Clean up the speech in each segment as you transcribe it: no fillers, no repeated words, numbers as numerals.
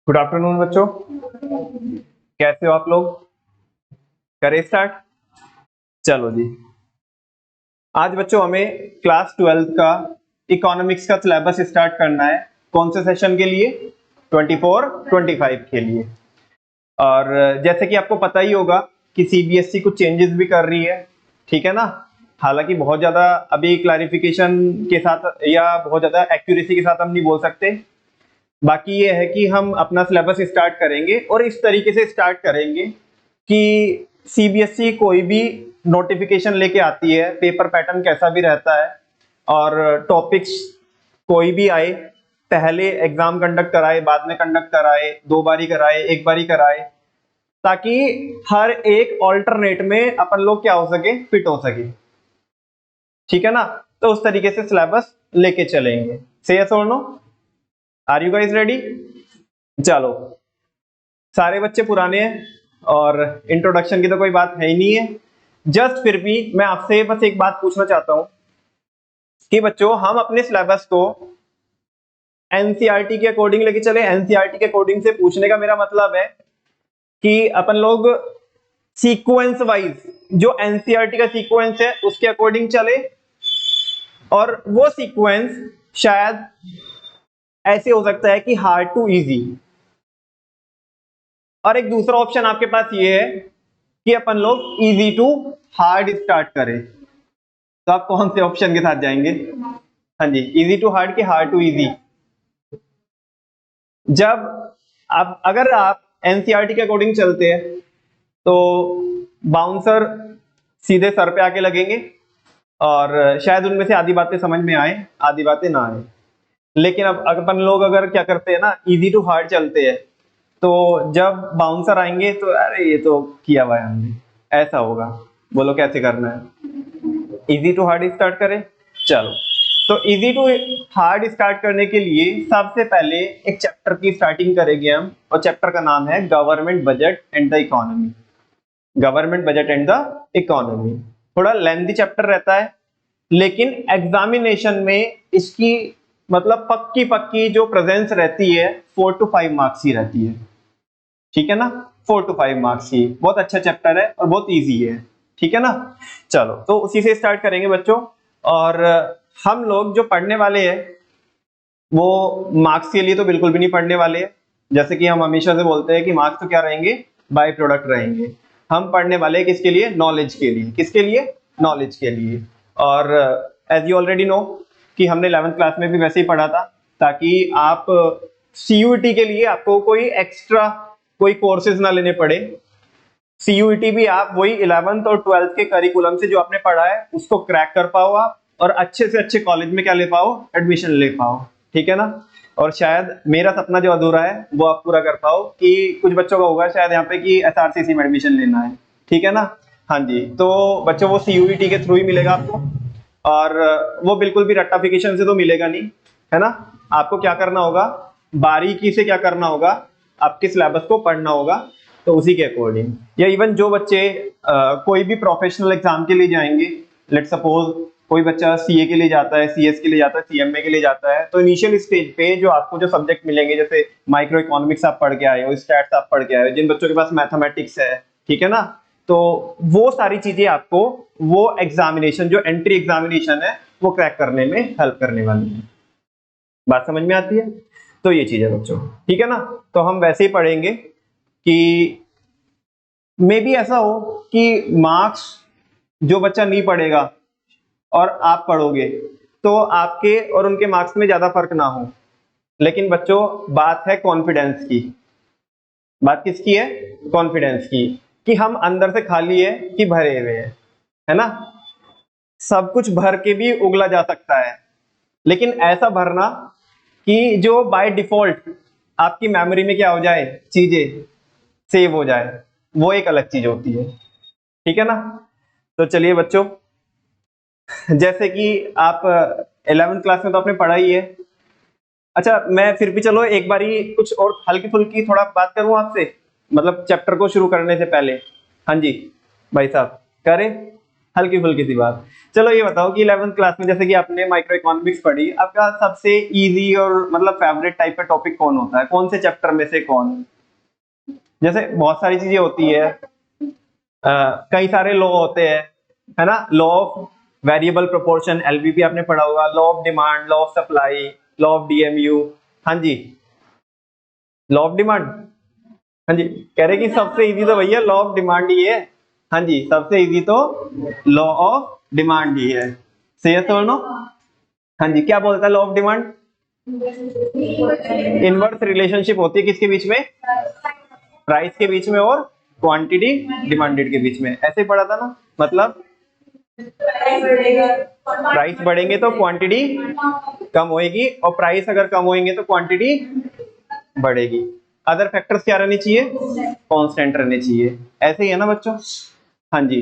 Good afternoon बच्चों, कैसे हो आप लोग? करें स्टार्ट। चलो जी, आज बच्चों हमें क्लास 12 का इकोनॉमिक्स का सिलेबस स्टार्ट करना है। कौन से सेशन के लिए? 24-25 के लिए। और जैसे कि आपको पता ही होगा कि सीबीएसई कुछ चेंजेस भी कर रही है, ठीक है ना। हालांकि बहुत ज्यादा अभी क्लैरिफिकेशन के साथ या बहुत ज्यादा एक्यूरेसी के साथ हम नहीं बोल सकते। बाकी ये है कि हम अपना सिलेबस स्टार्ट करेंगे और इस तरीके से स्टार्ट करेंगे कि सीबीएसई कोई भी नोटिफिकेशन लेके आती है, पेपर पैटर्न कैसा भी रहता है और टॉपिक्स कोई भी आए, पहले एग्जाम कंडक्ट कराए, बाद में कंडक्ट कराए, 2 बारी कराए, 1 बारी कराए, ताकि हर एक ऑल्टरनेट में अपन लोग क्या हो सके, फिट हो सके, ठीक है ना। तो उस तरीके से सिलेबस लेके चलेंगे। से यस और no? Are you guys ready? चलो, सारे बच्चे पुराने हैं और इंट्रोडक्शन की तो कोई बात है ही नहीं है। जस्ट फिर भी मैं आपसे बस एक बात पूछना चाहता हूं कि बच्चों हम अपने सिलेबस को एनसीईआरटी के अकॉर्डिंग लेके चले। एनसीईआरटी के अकॉर्डिंग से पूछने का मेरा मतलब है कि अपन लोग सीक्वेंस वाइज, जो एनसीईआरटी का सीक्वेंस है उसके अकॉर्डिंग चले, और वो सीक्वेंस शायद ऐसे हो सकता है कि हार्ड टू इजी। और एक दूसरा ऑप्शन आपके पास ये है कि अपन लोग इजी टू हार्ड स्टार्ट करें। तो आप कौन से ऑप्शन के साथ जाएंगे? हाँ जी, इजी टू हार्ड की हार्ड टू इजी। जब आप अगर आप एनसीईआरटी के अकॉर्डिंग चलते हैं तो बाउंसर सीधे सर पे आके लगेंगे और शायद उनमें से आधी बातें समझ में आए, आधी बातें ना आए। लेकिन अब अपन लोग अगर क्या करते हैं ना, इजी टू हार्ड चलते हैं, तो जब बाउंसर आएंगे तो अरे ये तो किया हुआ है हमने, ऐसा होगा। बोलो कैसे करना है? इजी टू हार्ड स्टार्ट करें। चलो, तो इजी टू हार्ड स्टार्ट करने के लिए सबसे पहले एक चैप्टर की स्टार्टिंग करेंगे हम, और चैप्टर का नाम है government budget and the economy. Government budget and the economy थोड़ा लेंथी चैप्टर रहता है, लेकिन एग्जामिनेशन में इसकी मतलब पक्की पक्की जो प्रेजेंस रहती है 4 to 5 मार्क्स ही रहती है, ठीक है ना। 4 to 5 मार्क्स ही, बहुत अच्छा चैप्टर है और बहुत इजी है, ठीक है ना। चलो, तो उसी से स्टार्ट करेंगे बच्चों। और हम लोग जो पढ़ने वाले हैं वो मार्क्स के लिए तो बिल्कुल भी नहीं पढ़ने वाले हैं। जैसे कि हम हमेशा से बोलते हैं कि मार्क्स तो क्या रहेंगे, बाय प्रोडक्ट रहेंगे। हम पढ़ने वाले हैं किसके लिए? नॉलेज के लिए। किसके लिए? नॉलेज के लिए। और एज यू ऑलरेडी नो कि हमने 11th क्लास में भी वैसे ही पढ़ा था, ताकि आप सीयूईटी के लिए आपको कोई एक्स्ट्रा कोई कोर्सेज ना लेने पड़े। सीयूईटी भी आप वही 11th और 12th के करिकुलम से जो आपने पढ़ा है उसको क्रैक कर पाओ आप, और अच्छे से अच्छे कॉलेज में क्या ले पाओ, एडमिशन ले पाओ, ठीक है ना। और शायद मेरा सपना जो अधूरा है वो आप पूरा कर पाओ, कि कुछ बच्चों का होगा शायद यहाँ पे कि एसआरसीसी में एडमिशन लेना है, ठीक है ना। हाँ जी, तो बच्चों वो सीयूईटी के थ्रू ही मिलेगा आपको, और वो बिल्कुल भी रट्टाफिकेशन से तो मिलेगा नहीं, है ना। आपको क्या करना होगा, बारीकी से क्या करना होगा, आपके सिलेबस को पढ़ना होगा, तो उसी के अकॉर्डिंग। या इवन जो बच्चे कोई भी प्रोफेशनल एग्जाम के लिए जाएंगे, लेट सपोज कोई बच्चा सीए के लिए जाता है, सीएस के लिए जाता है, सीएमए के लिए जाता है, तो इनिशियल स्टेज पे जो आपको जो सब्जेक्ट मिलेंगे, जैसे माइक्रो इकोनॉमिक्स आप पढ़ के आए हो, स्टैट्स आप पढ़ के आए हो, जिन बच्चों के पास मैथमेटिक्स है, ठीक है ना, तो वो सारी चीजें आपको वो एग्जामिनेशन जो एंट्री एग्जामिनेशन है वो क्रैक करने में हेल्प करने वाली है। बात समझ में आती है? तो ये चीज है बच्चों, ठीक है ना। तो हम वैसे ही पढ़ेंगे कि मे भी ऐसा हो कि मार्क्स जो बच्चा नहीं पढ़ेगा और आप पढ़ोगे, तो आपके और उनके मार्क्स में ज्यादा फर्क ना हो। लेकिन बच्चों बात है कॉन्फिडेंस की। बात किसकी है? कॉन्फिडेंस की, कि हम अंदर से खाली है कि भरे हुए हैं, है ना। सब कुछ भर के भी उगला जा सकता है, लेकिन ऐसा भरना कि जो बाय डिफॉल्ट आपकी मेमोरी में क्या हो जाए, चीजें सेव हो जाए, वो एक अलग चीज होती है, ठीक है ना। तो चलिए बच्चों, जैसे कि आप 11th क्लास में तो आपने पढ़ा ही है। अच्छा, मैं फिर भी चलो एक बारी कुछ और हल्की फुल्की थोड़ा बात करूं आपसे, मतलब चैप्टर को शुरू करने से पहले। हाँ जी भाई साहब, करें? हल्की फुल्की सी बात। चलो ये बताओ कि 11th क्लास में जैसे कि आपने माइक्रो इकोनॉमिक्स पढ़ी, आपका सबसे इजी और मतलब फेवरेट टाइप का टॉपिक कौन होता है, कौन से चैप्टर में से कौन? जैसे बहुत सारी चीजें होती है, कई सारे लॉ होते हैं, है ना, लॉ ऑफ वेरिएबल प्रोपोर्शन, एलबीपी आपने पढ़ा होगा, law of demand, law of supply, law of DMU. हाँ जी, लॉ ऑफ डिमांड, हाँ जी, कह रहे कि सबसे इजी तो भैया लॉ ऑफ डिमांड ही है। हाँ जी, सबसे इजी तो लॉ ऑफ डिमांड ही है। सही है तो नो? हाँ जी, क्या बोलता है law of demand? Inverse relationship होती है किसके बीच में? प्राइस के बीच में और क्वांटिटी डिमांडेड के बीच में। ऐसे ही पढ़ा था ना, मतलब प्राइस बढ़ेंगे तो क्वांटिटी कम होएगी, और प्राइस अगर कम होएंगे तो क्वांटिटी बढ़ेगी। अदर फैक्टर्स क्या रहने चाहिए? कांस्टेंट रहने चाहिए। ऐसे ही है ना बच्चों? हाँ जी,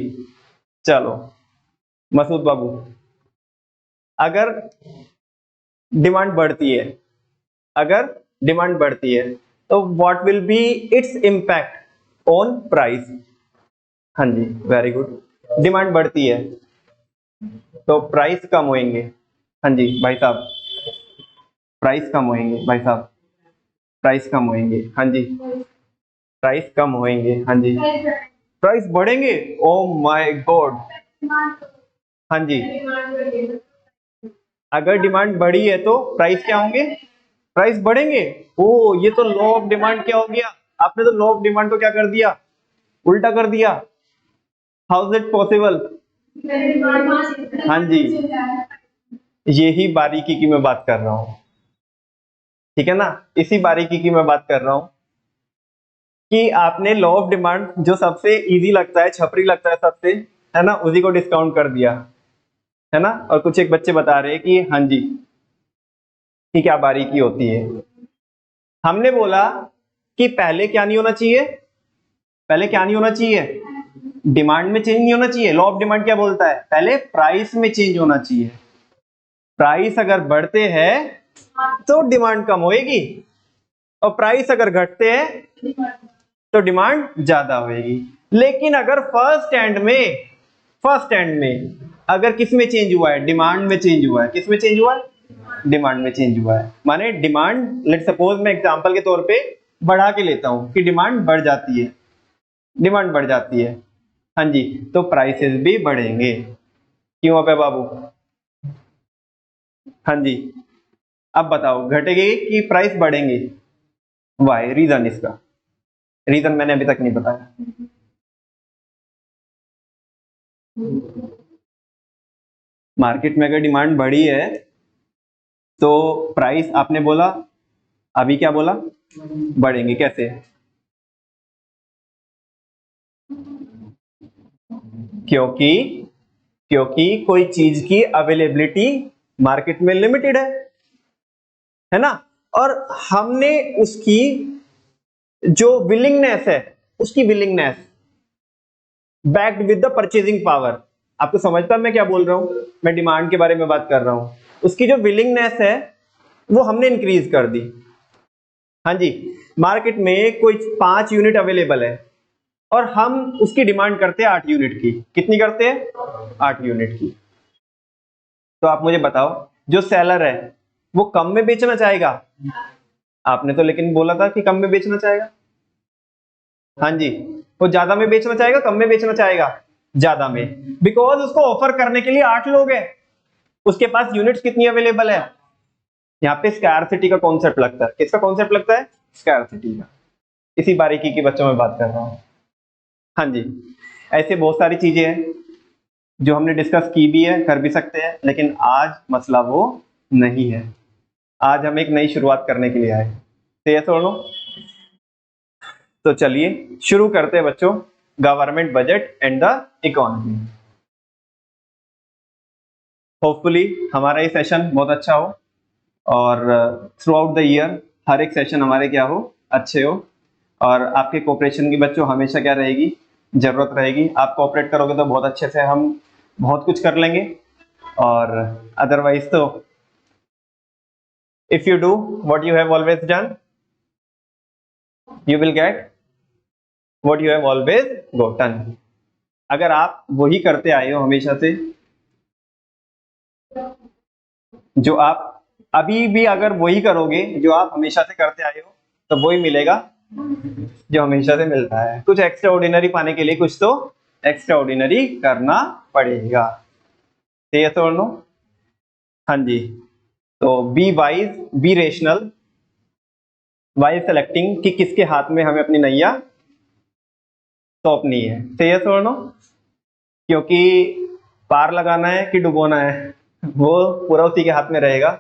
चलो मसूद बाबू, अगर डिमांड बढ़ती है, अगर डिमांड बढ़ती है तो what will be it's impact on price? हाँ जी, वेरी गुड। डिमांड बढ़ती है तो प्राइस कम होंगे। हाँ जी भाई साहब, प्राइस कम होंगे भाई साहब, प्राइस कम होंगे। हाँ जी, प्राइस कम होंगे। हाँ जी, प्राइस बढ़ेंगे। Oh my God. हाँ जी, अगर डिमांड बढ़ी है तो प्राइस क्या होंगे? प्राइस बढ़ेंगे। ओ, ये तो लॉ ऑफ डिमांड क्या हो गया? आपने तो लॉ ऑफ डिमांड को क्या कर दिया? उल्टा कर दिया। How is it possible? हाँ जी, यही बारीकी की मैं बात कर रहा हूँ, ठीक है ना, इसी बारीकी की मैं बात कर रहा हूँ कि आपने लॉ ऑफ डिमांड जो सबसे इजी लगता है, छपरी लगता है सबसे, है ना, उसी को डिस्काउंट कर दिया, है ना। और कुछ एक बच्चे बता रहे हैं कि हाँ जी कि क्या बारीकी होती है। हमने बोला कि पहले क्या नहीं होना चाहिए? पहले क्या नहीं होना चाहिए? डिमांड में चेंज नहीं होना चाहिए। लॉ ऑफ डिमांड क्या बोलता है? पहले प्राइस में चेंज होना चाहिए। प्राइस अगर बढ़ते हैं तो डिमांड कम होएगी, और प्राइस अगर घटते हैं तो डिमांड ज्यादा होएगी। लेकिन अगर फर्स्ट एंड में अगर किस में चेंज हुआ है? डिमांड में चेंज हुआ है। किस में चेंज हुआ है? डिमांड में चेंज हुआ है। माने डिमांड, लेट सपोज मैं एग्जांपल के तौर पे बढ़ा के लेता हूं कि डिमांड बढ़ जाती है, डिमांड बढ़ जाती है, हाँ जी, तो प्राइसेस भी बढ़ेंगे। क्यों अबे बाबू? हाँ जी, अब बताओ घटेगी कि प्राइस बढ़ेंगे? Y reason? इसका रीजन मैंने अभी तक नहीं बताया। मार्केट में अगर डिमांड बढ़ी है तो प्राइस आपने बोला, अभी क्या बोला? बढ़ेंगे। कैसे? क्योंकि क्योंकि कोई चीज की अवेलेबिलिटी मार्केट में लिमिटेड है ना, और हमने उसकी जो विलिंगनेस है, उसकी willingness backed with the purchasing power. आपको समझता मैं क्या बोल रहा हूं? मैं डिमांड के बारे में बात कर रहा हूं। उसकी जो विलिंगनेस है वो हमने इंक्रीज कर दी। हाँ जी, मार्केट में कोई 5 यूनिट अवेलेबल है और हम उसकी डिमांड करते हैं 8 यूनिट की। कितनी करते हैं? 8 यूनिट की। तो आप मुझे बताओ, जो सेलर है वो कम में बेचना चाहेगा? आपने तो लेकिन बोला था कि कम में बेचना चाहेगा। हाँ जी, वो ज्यादा में बेचना चाहेगा, कम में बेचना चाहेगा? ज्यादा में, बिकॉज उसको ऑफर करने के लिए 8 लोग हैं, उसके पास यूनिट्स कितनी अवेलेबल है? यहाँ पे स्कैरसिटी का कॉन्सेप्ट लगता है। किसका कॉन्सेप्ट लगता है? स्कैरसिटी का। इसी बारीकी की बच्चों में बात कर रहा हूँ। हाँ जी, ऐसे बहुत सारी चीजें हैं जो हमने डिस्कस की भी है, कर भी सकते हैं, लेकिन आज मसला वो नहीं है। आज हम एक नई शुरुआत करने के लिए आए। तो ये सुनो, तो चलिए शुरू करते हैं बच्चों, government budget and the economy. Hopefully हमारा ये सेशन बहुत अच्छा हो, और थ्रू आउट द ईयर हर एक सेशन हमारे क्या हो, अच्छे हो। और आपके कोऑपरेशन की बच्चों हमेशा क्या रहेगी, जरूरत रहेगी। आप कोऑपरेट करोगे तो बहुत अच्छे से हम बहुत कुछ कर लेंगे, और अदरवाइज तो if you do what you have always done, you will get what you have always gotten. अगर आप वही करते आए हो हमेशा से, जो आप अभी भी अगर वही करोगे जो आप हमेशा से करते आए हो, तो वही मिलेगा जो हमेशा से मिलता है। कुछ एक्स्ट्रा ऑर्डिनरी पाने के लिए कुछ तो एक्स्ट्रा ऑर्डिनरी करना पड़ेगा। सही है तो नो? हाँ जी। तो be wise, be rational while selecting कि किसके हाथ में हमें अपनी नैया सौंपनी है। सही है तो नो? क्योंकि पार लगाना है कि डुबोना है वो पूरा उसी के हाथ में रहेगा,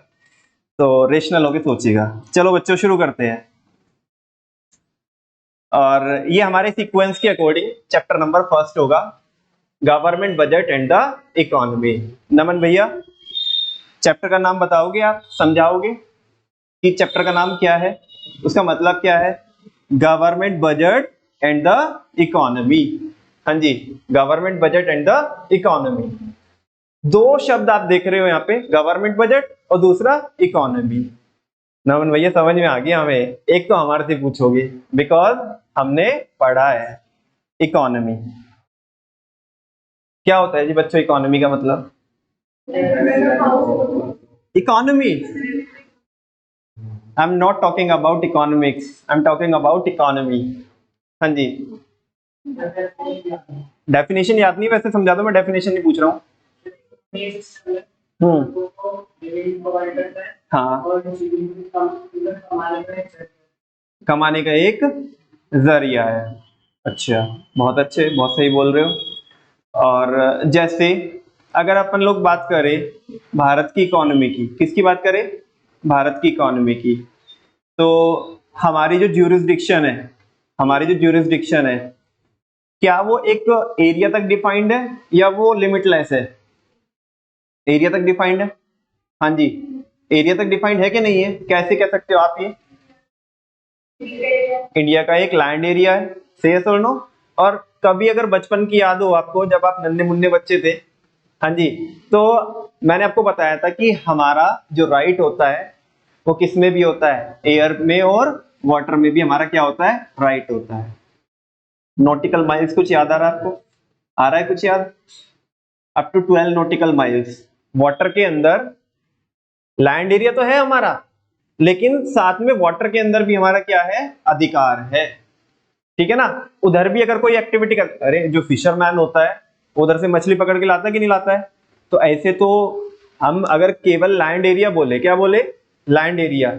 तो रेशनल होके सोचिएगा। चलो बच्चों शुरू करते हैं। और ये हमारे सीक्वेंस के अकॉर्डिंग चैप्टर नंबर फर्स्ट होगा, government budget and the economy. Naman भैया चैप्टर का नाम बताओगे, आप समझाओगे कि चैप्टर का नाम क्या है, उसका मतलब क्या है? Government budget and the economy. हाँ जी, government budget and the economy. दो शब्द आप देख रहे हो यहाँ पे, गवर्नमेंट बजट और दूसरा इकोनॉमी। नमन भैया समझ में आ गया हमें। एक तो हमारे से पूछोगे बिकॉज हमने पढ़ा है इकोनॉमी। क्या होता है जी बच्चों इकोनॉमी का मतलब? Economy, I am not talking about economics, I am talking about economy. हाँ जी, डेफिनेशन याद नहीं, वैसे समझा दो, मैं डेफिनेशन नहीं पूछ रहा हूँ। हाँ, कमाने का एक जरिया है। अच्छा, बहुत अच्छे, बहुत सही बोल रहे हो। और जैसे अगर अपन लोग बात करें भारत की इकोनॉमी की, किसकी बात करें? भारत की इकोनॉमी की, तो हमारी जो ज्यूरिसडिक्शन है, हमारी जो ज्यूरिसडिक्शन है, क्या वो एक एरिया तक डिफाइंड है या वो लिमिटलेस है? एरिया तक डिफाइंड है। हाँ जी, एरिया तक डिफाइंड है कि नहीं है? कैसे कह सकते हो आप ये? इंडिया का एक लैंड एरिया है। सही है नो? और कभी अगर बचपन की याद हो आपको, जब आप नन्हे मुन्ने बच्चे थे, हाँ जी, तो मैंने आपको बताया था कि हमारा जो राइट होता है वो किस में भी होता है, एयर में और वाटर में भी हमारा क्या होता है? राइट होता है। नॉटिकल माइल्स कुछ याद आ रहा है आपको? आ रहा है कुछ याद? Up to 12 nautical miles. Water के अंदर लैंड एरिया तो है हमारा, लेकिन साथ में वाटर के अंदर भी हमारा क्या है? अधिकार है। ठीक है ना? उधर भी अगर कोई एक्टिविटी कर, अरे जो फिशरमैन होता है उधर से मछली पकड़ के लाता है कि नहीं लाता है? तो ऐसे तो हम अगर केवल लैंड एरिया बोले, क्या बोले? Land area.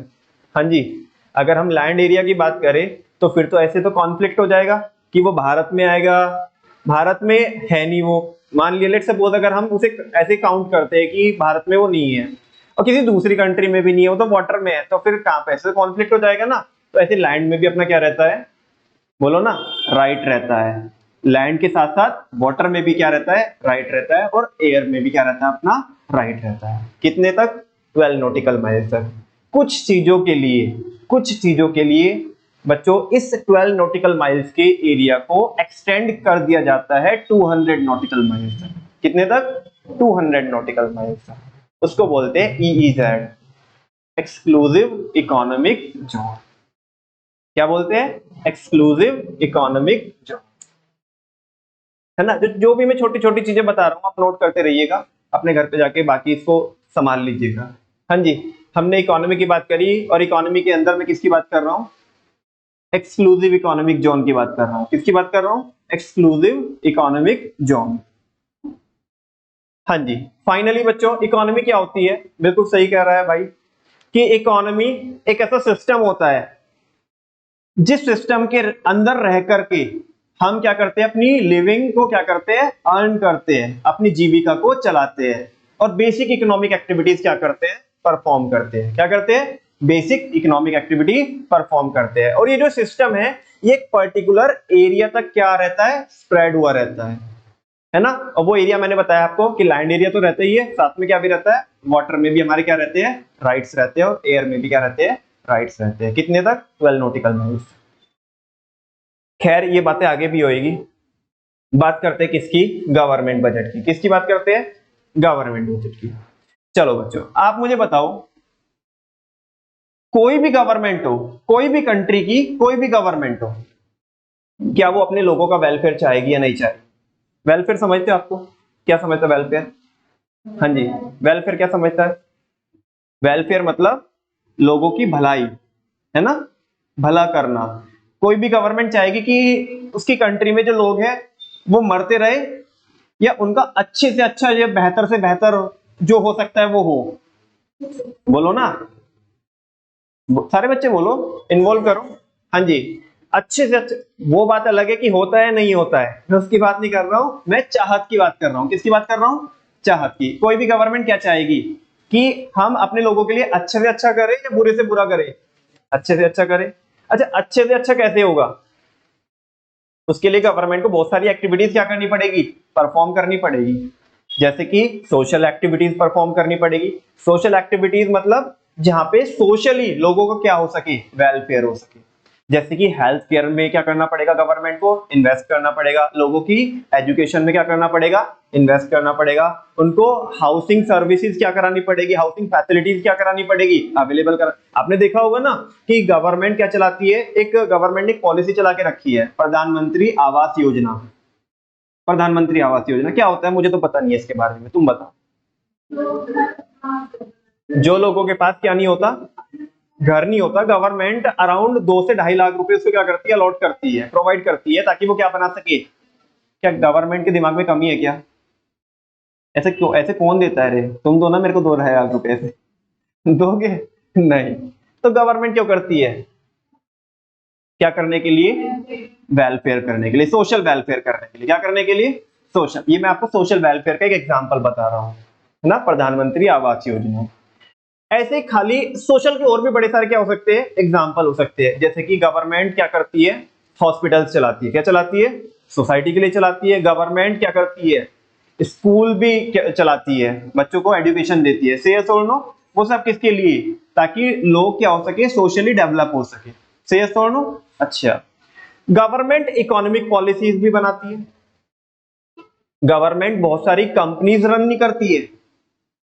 हाँ जी, अगर हम लैंड एरिया की बात करें तो फिर तो ऐसे तो कॉन्फ्लिक्ट हो जाएगा कि वो भारत में आएगा, भारत में है नहीं वो। मान लिया लेट्स सपोज अगर हम उसे ऐसे काउंट करते हैं कि भारत में वो नहीं है और किसी दूसरी कंट्री में भी नहीं है, वो तो वाटर में है, तो फिर कहां पे ऐसे कॉन्फ्लिक्ट हो जाएगा ना। तो ऐसे लैंड में भी अपना क्या रहता है? बोलो ना, राइट रहता है। लैंड के साथ साथ वाटर में भी क्या रहता है? राइट रहता है। और एयर में भी क्या रहता है? अपना राइट रहता है। कितने तक? 12 नॉटिकल माइल्स तक। कुछ चीजों के लिए, कुछ चीजों के लिए बच्चों इस 12 नॉटिकल माइल्स के एरिया को एक्सटेंड कर दिया जाता है 200 नॉटिकल माइल्स तक। कितने तक? 200 नॉटिकल माइल्स तक। उसको बोलते हैं EEZ, एक्सक्लूसिव इकोनॉमिक जोन। क्या बोलते हैं? Exclusive economic zone. है ना? जो भी मैं छोटी छोटी चीजें बता रहा हूँ आप नोट करते रहिएगा, अपने घर पे जाके बाकी इसको संभाल लीजिएगा। हाँ जी, हमने इकोनॉमी की बात करी और इकोनॉमी के अंदर मैं किसकी बात कर रहा हूँ? एक्सक्लूसिव इकोनॉमिक जोन की बात कर रहा हूँ। किसकी बात कर रहा हूँ? Exclusive economic zone. हाँ जी, फाइनली बच्चों इकोनॉमी क्या होती है? बिल्कुल सही कह रहा है भाई कि इकोनॉमी एक ऐसा सिस्टम होता है जिस सिस्टम के अंदर रह करके हम क्या करते हैं? अपनी लिविंग को क्या करते हैं? अर्न करते हैं, अपनी जीविका को चलाते हैं और बेसिक इकोनॉमिक एक्टिविटीज क्या करते हैं? परफॉर्म करते हैं। क्या करते हैं? बेसिक इकोनॉमिक एक्टिविटी परफॉर्म करते हैं। और ये जो सिस्टम है ये एक पर्टिकुलर एरिया तक क्या रहता है? स्प्रेड हुआ रहता है ना? और वो एरिया मैंने बताया आपको कि लैंड एरिया तो रहता ही है, साथ में क्या भी रहता है? वाटर में भी हमारे क्या रहते हैं? राइट्स रहते हैं। और एयर में भी क्या रहते हैं? राइट्स रहते हैं। कितने तक? 12 नॉटिकल माइल्स। खैर ये बातें आगे भी होएगी। बात करते हैं किसकी? गवर्नमेंट बजट की। किसकी बात करते हैं? गवर्नमेंट बजट की। चलो बच्चों आप मुझे बताओ, कोई भी गवर्नमेंट हो, कोई भी कंट्री की कोई भी गवर्नमेंट हो, क्या वो अपने लोगों का वेलफेयर चाहेगी या नहीं चाहेगी? वेलफेयर समझते हो? आपको क्या समझता है वेलफेयर? हाँ जी, वेलफेयर क्या समझता है? वेलफेयर मतलब लोगों की भलाई, है ना, भला करना। कोई भी गवर्नमेंट चाहेगी कि उसकी कंट्री में जो लोग हैं वो मरते रहे, या उनका अच्छे से अच्छा या बेहतर से बेहतर जो हो सकता है वो हो। बोलो ना, सारे बच्चे बोलो, इन्वॉल्व करो। हाँ जी, अच्छे से अच्छे। वो बात अलग है कि होता है नहीं होता है, मैं उसकी बात नहीं कर रहा हूं, मैं चाहत की बात कर रहा हूं। किसकी बात कर रहा हूं? चाहत की। कोई भी गवर्नमेंट क्या चाहेगी कि हम अपने लोगों के लिए अच्छे से अच्छा करें या बुरे से बुरा करें? अच्छे से अच्छा करें। अच्छा, अच्छे से अच्छा कैसे होगा? उसके लिए गवर्नमेंट को बहुत सारी एक्टिविटीज क्या करनी पड़ेगी? परफॉर्म करनी पड़ेगी। जैसे कि सोशल एक्टिविटीज परफॉर्म करनी पड़ेगी। सोशल एक्टिविटीज मतलब जहां पे सोशली लोगों को क्या हो सके? वेलफेयर हो सके। जैसे कि हेल्थ केयर में क्या करना पड़ेगा? गवर्नमेंट को इन्वेस्ट करना पड़ेगा। लोगों की एजुकेशन में क्या करना पड़ेगा? इन्वेस्ट करना पड़ेगा। उनको हाउसिंग सर्विसेज क्या करानी पड़ेगी? हाउसिंग फैसिलिटीज क्या करानी पड़ेगी? अवेलेबल कर। आपने देखा होगा ना कि गवर्नमेंट क्या चलाती है, एक गवर्नमेंट ने एक पॉलिसी चला के रखी है, प्रधानमंत्री आवास योजना। प्रधानमंत्री आवास योजना क्या होता है? मुझे तो पता नहीं है इसके बारे में, तुम बताओ। जो लोगों के पास क्या नहीं होता? घर नहीं होता, गवर्नमेंट अराउंड 2 से 2.5 लाख रुपए उसको क्या करती है? अलॉट करती है, प्रोवाइड करती है, ताकि वो क्या बना सके। क्या गवर्नमेंट के दिमाग में कमी है क्या? ऐसे क्यों, ऐसे कौन देता है रे? तुम दो ना मेरे को 2 2.5 लाख रुपए ऐसे दोगे? नहीं। तो गवर्नमेंट क्यों करती है? क्या करने के लिए? वेलफेयर करने के लिए, सोशल वेलफेयर करने के लिए। क्या करने के लिए? सोशल। ये मैं आपको सोशल वेलफेयर का एक एग्जांपल बता रहा हूं, है ना, प्रधानमंत्री आवास योजना। ऐसे ही खाली सोशल के और भी बड़े सारे क्या हो सकते हैं? एग्जांपल हो सकते हैं। जैसे कि गवर्नमेंट क्या करती है? हॉस्पिटल्स चलाती है। क्या चलाती है? सोसाइटी के लिए चलाती है। गवर्नमेंट क्या करती है? स्कूल भी चलाती है, बच्चों को एजुकेशन देती है। से और नो? वो सब किसके लिए? ताकि लोग क्या हो सके? सोशली डेवलप हो सके। से और नो? अच्छा। गवर्नमेंट इकोनॉमिक पॉलिसीज भी बनाती है। गवर्नमेंट बहुत सारी कंपनीज रन नहीं करती है।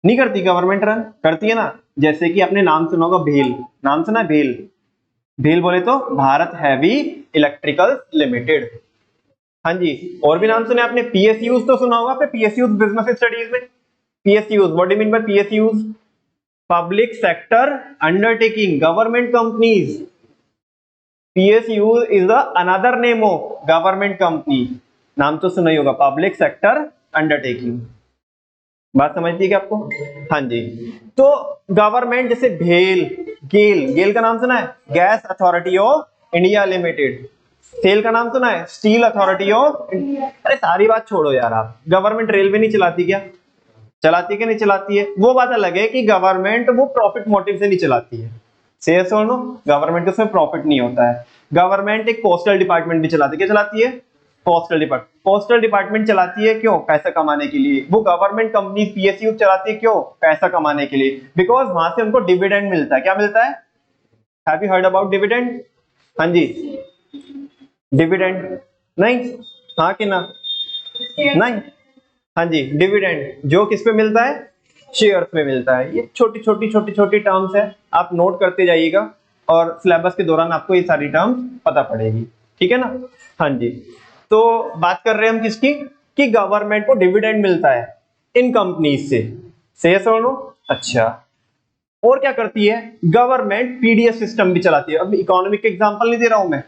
नहीं करती गवर्नमेंट, रन करती है ना। जैसे कि आपने नाम सुना होगा भेल। नाम सुना है भेल? भेल बोले तो भारत हैवी इलेक्ट्रिकल लिमिटेड। हाँ जी। और भी नाम सुने आपने? पीएसयूज तो सुना होगा आपने, पीएसयूज बिजनेस स्टडीज में। PSUs, what do you mean bye PSUs? Public sector undertaking, government companies. PSU is the another name of government company. नाम तो सुना ही होगा, पब्लिक सेक्टर अंडरटेकिंग। बात समझती है क्या आपको? हाँ जी। तो गवर्नमेंट जैसे भेल, गेल, गेल का नाम सुना है? Gas authority of India limited. SAIL का नाम सुना है? Steel authority of. अरे सारी बात छोड़ो यार, आप गवर्नमेंट रेलवे नहीं चलाती क्या? चलाती है कि नहीं चलाती है? वो बात अलग है कि गवर्नमेंट वो प्रॉफिट मोटिव से नहीं चलाती है। सेल्स और नो, गवर्नमेंट के उसमें प्रॉफिट नहीं होता है। गवर्नमेंट एक पोस्टल डिपार्टमेंट भी चलाती है। क्या चलाती है? Postal department. पोस्टल डिपार्टमेंट चलाती है क्यों? पैसा कमाने के लिए। वो गवर्नमेंट कंपनी PSU चलाती है क्यों? पैसा कमाने के लिए। बिकॉज वहां से उनको डिविडेंड मिलता है। क्या मिलता है? Have you heard about dividend? हाँ जी, डिविडेंड। नहीं? हाँ कि ना? नहीं। हाँ जी, डिविडेंड जो किस पे मिलता है? शेयर्स पे मिलता है। ये छोटी छोटी छोटी छोटी टर्म्स है, आप नोट करते जाइएगा और सिलेबस के दौरान आपको ये सारी टर्म्स पता पड़ेगी। ठीक है ना? हाँ जी। तो बात कर रहे हैं हम किसकी? कि गवर्नमेंट को डिविडेंड मिलता है इन कंपनीज से यस और नो? अच्छा। और क्या करती है गवर्नमेंट? पीडीएस सिस्टम भी चलाती है। अब इकोनॉमिक एग्जांपल नहीं दे रहा हूं मैं,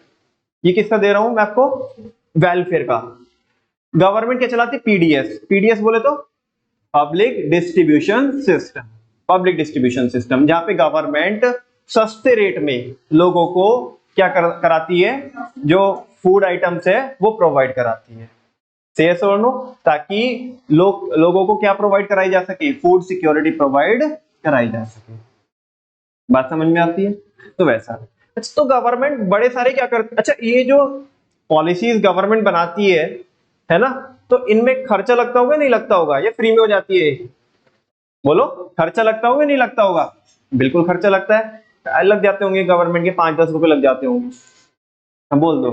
ये किसका दे रहा हूं मैं आपको? वेलफेयर का। गवर्नमेंट क्या चलाती है? पीडीएस। पीडीएस बोले तो public distribution system. Public distribution system, जहां पे गवर्नमेंट सस्ते रेट में लोगों को क्या कराती है? जो फूड आइटम्स है वो प्रोवाइड कराती है। यस और नो? ताकि लोगों को क्या प्रोवाइड कराई जा सके? फूड सिक्योरिटी प्रोवाइड कराई जा सके। बात समझ में आती है? तो वैसा। अच्छा, तो गवर्नमेंट बड़े सारे क्या करती? अच्छा, ये जो पॉलिसीज गवर्नमेंट बनाती है ना, तो इनमें खर्चा लगता होगा नहीं लगता होगा? ये फ्री में हो जाती है? बोलो, खर्चा लगता होगा नहीं लगता होगा? बिल्कुल खर्चा लगता है। लग जाते होंगे गवर्नमेंट के 5-10 रुपए लग जाते होंगे। हम बोल दो,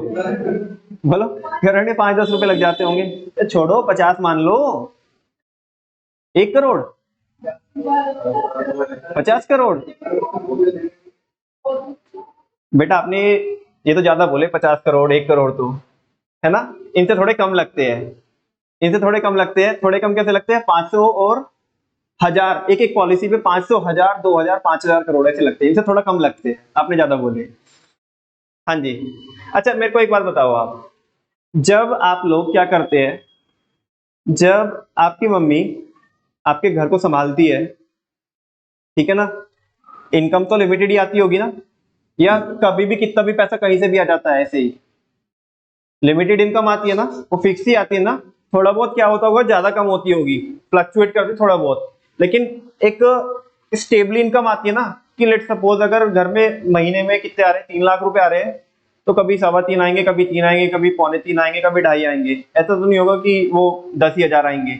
बोलो, गवर्नमेंट के 5-10 रुपए लग जाते होंगे। तो छोड़ो, 50 मान लो। 1 करोड़, 50 करोड़। बेटा आपने ये तो ज्यादा बोले, 50 करोड़ 1 करोड़ तो, है ना, इनसे थोड़े कम लगते हैं। इनसे थोड़े कम लगते हैं। थोड़े कम कैसे लगते हैं? 500 और 1000, एक एक पॉलिसी पे 500, 1000, 2000, 5000 करोड़ ऐसे लगते हैं। इनसे थोड़ा कम लगते हैं। आपने ज्यादा बोले। हाँ जी। अच्छा मेरे को एक बात बताओ आप, जब आप लोग क्या करते हैं, जब आपकी मम्मी आपके घर को संभालती है, ठीक है ना, इनकम तो लिमिटेड ही आती होगी ना, या कभी भी कितना भी पैसा कहीं से भी आ जाता है ऐसे ही? लिमिटेड इनकम आती है ना, वो फिक्स ही आती है ना। थोड़ा बहुत क्या होता होगा, ज्यादा कम होती होगी, फ्लक्चुएट करती थोड़ा बहुत, लेकिन एक स्टेबल इनकम आती है ना, कि लेट सपोज अगर घर में महीने में कितने आ रहे हैं, 3 लाख रुपए आ रहे हैं, तो कभी 3.25 आएंगे, कभी 3 आएंगे, कभी 3.25 आएंगे, कभी 2.5 आएंगे। ऐसा तो नहीं होगा कि वो 10 ही 1000 आएंगे,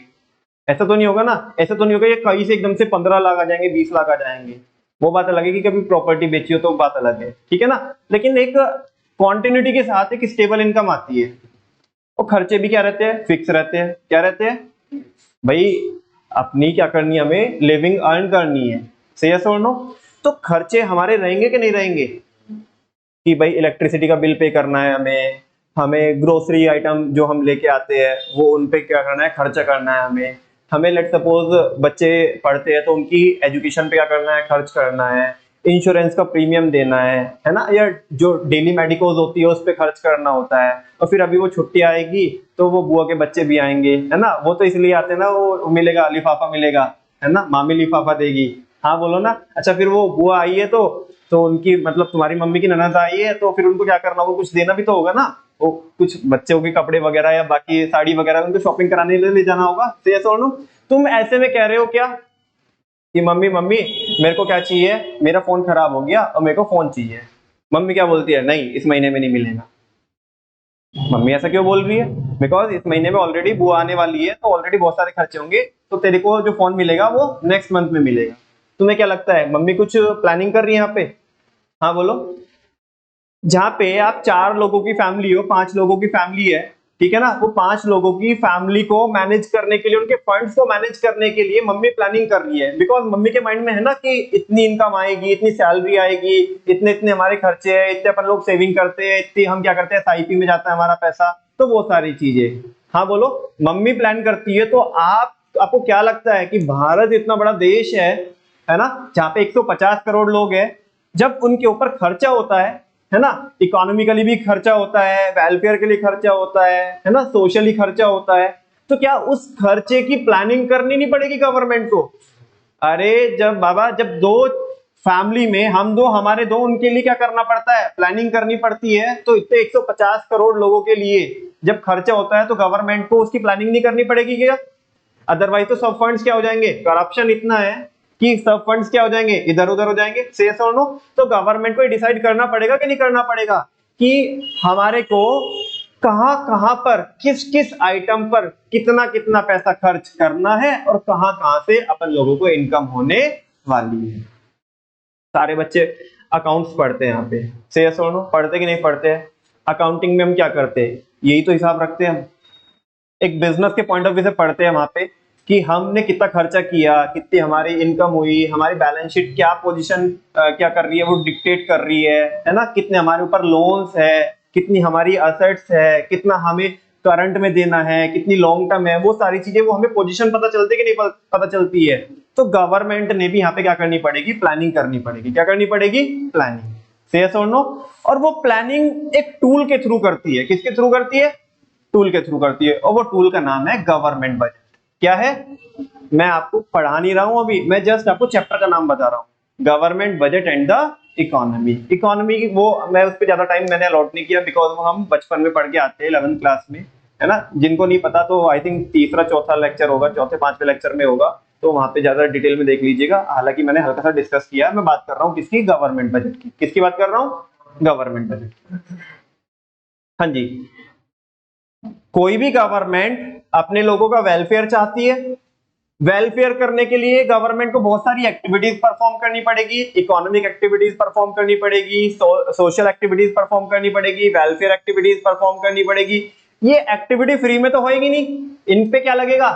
ऐसा तो नहीं होगा ना। ऐसा तो नहीं होगा ये कहीं से एकदम से 15 लाख आ जाएंगे, 20 लाख आ जाएंगे। वो बात अलग है कि कभी प्रॉपर्टी बेची हो तो बात अलग है, ठीक है ना। लेकिन एक कॉन्टिन्यूटी के साथ एक स्टेबल इनकम आती है। और खर्चे भी क्या रहते हैं? फिक्स रहते हैं। क्या रहते हैं भाई? अपनी क्या करनी है, हमें लिविंग अर्न करनी है। सही है और नो? तो खर्चे हमारे रहेंगे कि नहीं रहेंगे? कि भाई इलेक्ट्रिसिटी का बिल पे करना है हमें, हमें ग्रोसरी आइटम जो हम लेके आते हैं वो उन पे क्या करना है, खर्चा करना है हमें लेट सपोज बच्चे पढ़ते हैं तो उनकी एजुकेशन पे क्या करना है, खर्च करना है, इंश्योरेंस का प्रीमियम देना है ना, या जो डेली मेडिकोज होती है उस पे खर्च करना होता है। और फिर अभी वो छुट्टी आएगी तो वो बुआ के बच्चे भी आएंगे, है ना, वो तो इसलिए आते हैं ना, वो मिलेगा लिफाफा मिलेगा, है ना, मामी लिफाफा देगी। हाँ बोलो ना। अच्छा फिर वो बुआ आई है तो उनकी मतलब तुम्हारी मम्मी की ननद आई है तो फिर उनको क्या करना होगा, कुछ देना भी तो होगा ना। वो कुछ बच्चों के कपड़े वगैरह या बाकी साड़ी वगैरह उनको शॉपिंग कराने ले जाना होगा। तो ऐसा हो, तुम ऐसे में कह रहे हो क्या कि मम्मी मम्मी मेरे को क्या चाहिए, मेरा फोन खराब हो गया और मेरे को फोन चाहिए। मम्मी क्या बोलती है? नहीं, इस महीने में नहीं मिलेगा। मम्मी ऐसा क्यों बोल रही है? बिकॉज इस महीने में ऑलरेडी बुआ आने वाली है तो ऑलरेडी बहुत सारे खर्चे होंगे, तो तेरे को जो फोन मिलेगा वो नेक्स्ट मंथ में मिलेगा। तुम्हें क्या लगता है मम्मी कुछ प्लानिंग कर रही है यहाँ पे? हाँ बोलो। जहाँ पे आप 4 लोगों की फैमिली हो, 5 लोगों की फैमिली है, ठीक है ना, वो 5 लोगों की फैमिली को मैनेज करने के लिए, उनके फंड्स को मैनेज करने के लिए मम्मी प्लानिंग कर रही है। बिकॉज मम्मी के माइंड में है ना कि इतनी इनकम आएगी, इतनी सैलरी आएगी, इतने इतने हमारे खर्चे हैं, इतने अपन लोग सेविंग करते हैं, इतनी हम क्या करते हैं, एसआईपी में जाता है हमारा पैसा, तो वो सारी चीजें। हाँ बोलो। मम्मी प्लान करती है तो आपको क्या लगता है कि भारत इतना बड़ा देश है ना, जहाँ पे 150 करोड़ लोग हैं, जब उनके ऊपर खर्चा होता है ना, इकोनॉमिकली भी खर्चा होता है, वेलफेयर के लिए खर्चा होता है ना, सोशली खर्चा होता है, तो क्या उस खर्चे की प्लानिंग करनी नहीं पड़ेगी गवर्नमेंट को? अरे जब बाबा, जब दो फैमिली में हम दो, हमारे दो, उनके लिए क्या करना पड़ता है, प्लानिंग करनी पड़ती है। तो इतने 150 करोड़ लोगों के लिए जब खर्चा होता है तो गवर्नमेंट को उसकी प्लानिंग नहीं करनी पड़ेगी क्या? अदरवाइज तो सब फंड्स क्या हो जाएंगे, करप्शन इतना है कि सब फंड्स क्या हो जाएंगे, इधर उधर हो जाएंगे। से और नो? तो गवर्नमेंट को डिसाइड करना पड़ेगा कि नहीं करना पड़ेगा कि हमारे को कहां कहां पर, किस किस आइटम पर कितना कितना पैसा खर्च करना है और कहां कहां से अपन लोगों को इनकम होने वाली है। सारे बच्चे अकाउंट्स पढ़ते हैं यहाँ पे, से और नो? पढ़ते कि नहीं पढ़ते हैं? अकाउंटिंग में हम क्या करते हैं, यही तो हिसाब रखते हैं हम। एक बिजनेस के पॉइंट ऑफ व्यू से पढ़ते हैं वहां पे कि हमने कितना खर्चा किया, कितनी हमारी इनकम हुई, हमारी बैलेंस शीट क्या पोजीशन क्या कर रही है, वो डिक्टेट कर रही है ना, कितने हमारे ऊपर लोन्स है, कितनी हमारी असेट्स है, कितना हमें करंट में देना है, कितनी लॉन्ग टर्म है, वो सारी चीजें, वो हमें पोजीशन पता चलती है कि नहीं पता चलती है? तो गवर्नमेंट ने भी यहाँ पे क्या करनी पड़ेगी, प्लानिंग करनी पड़ेगी। क्या करनी पड़ेगी? प्लानिंग। से यस और नो? और वो प्लानिंग एक टूल के थ्रू करती है। किसके थ्रू करती है? टूल के थ्रू करती है, और वो टूल का नाम है गवर्नमेंट बजट। क्या है? मैं आपको पढ़ा नहीं रहा हूं अभी, मैं जस्ट आपको चैप्टर का नाम बता रहा हूं, government budget and the economy. Economy की वो मैं उस पर ज्यादा टाइम मैंने अलॉट नहीं किया, बिकॉज वो हम बचपन में पढ़ के आते हैं 11th क्लास में, है ना। जिनको नहीं पता तो आई थिंक तीसरा चौथा लेक्चर होगा, चौथे पांचवे लेक्चर में होगा, तो वहां पे ज्यादा डिटेल में देख लीजिएगा। हालांकि मैंने हल्का सा डिस्कस किया, मैं बात कर रहा हूँ किसकी, गवर्नमेंट बजट की। किसकी बात कर रहा हूँ? Government budget. हाँ जी। कोई भी गवर्नमेंट अपने लोगों का वेलफेयर चाहती है। वेलफेयर करने के लिए गवर्नमेंट को बहुत सारी एक्टिविटीज परफॉर्म करनी पड़ेगी, इकोनॉमिक एक्टिविटीज परफॉर्म करनी पड़ेगी, सोशल एक्टिविटीज परफॉर्म करनी पड़ेगी, वेलफेयर एक्टिविटीज परफॉर्म करनी पड़ेगी। ये एक्टिविटी फ्री में तो होएगी नहीं, इन पे क्या लगेगा?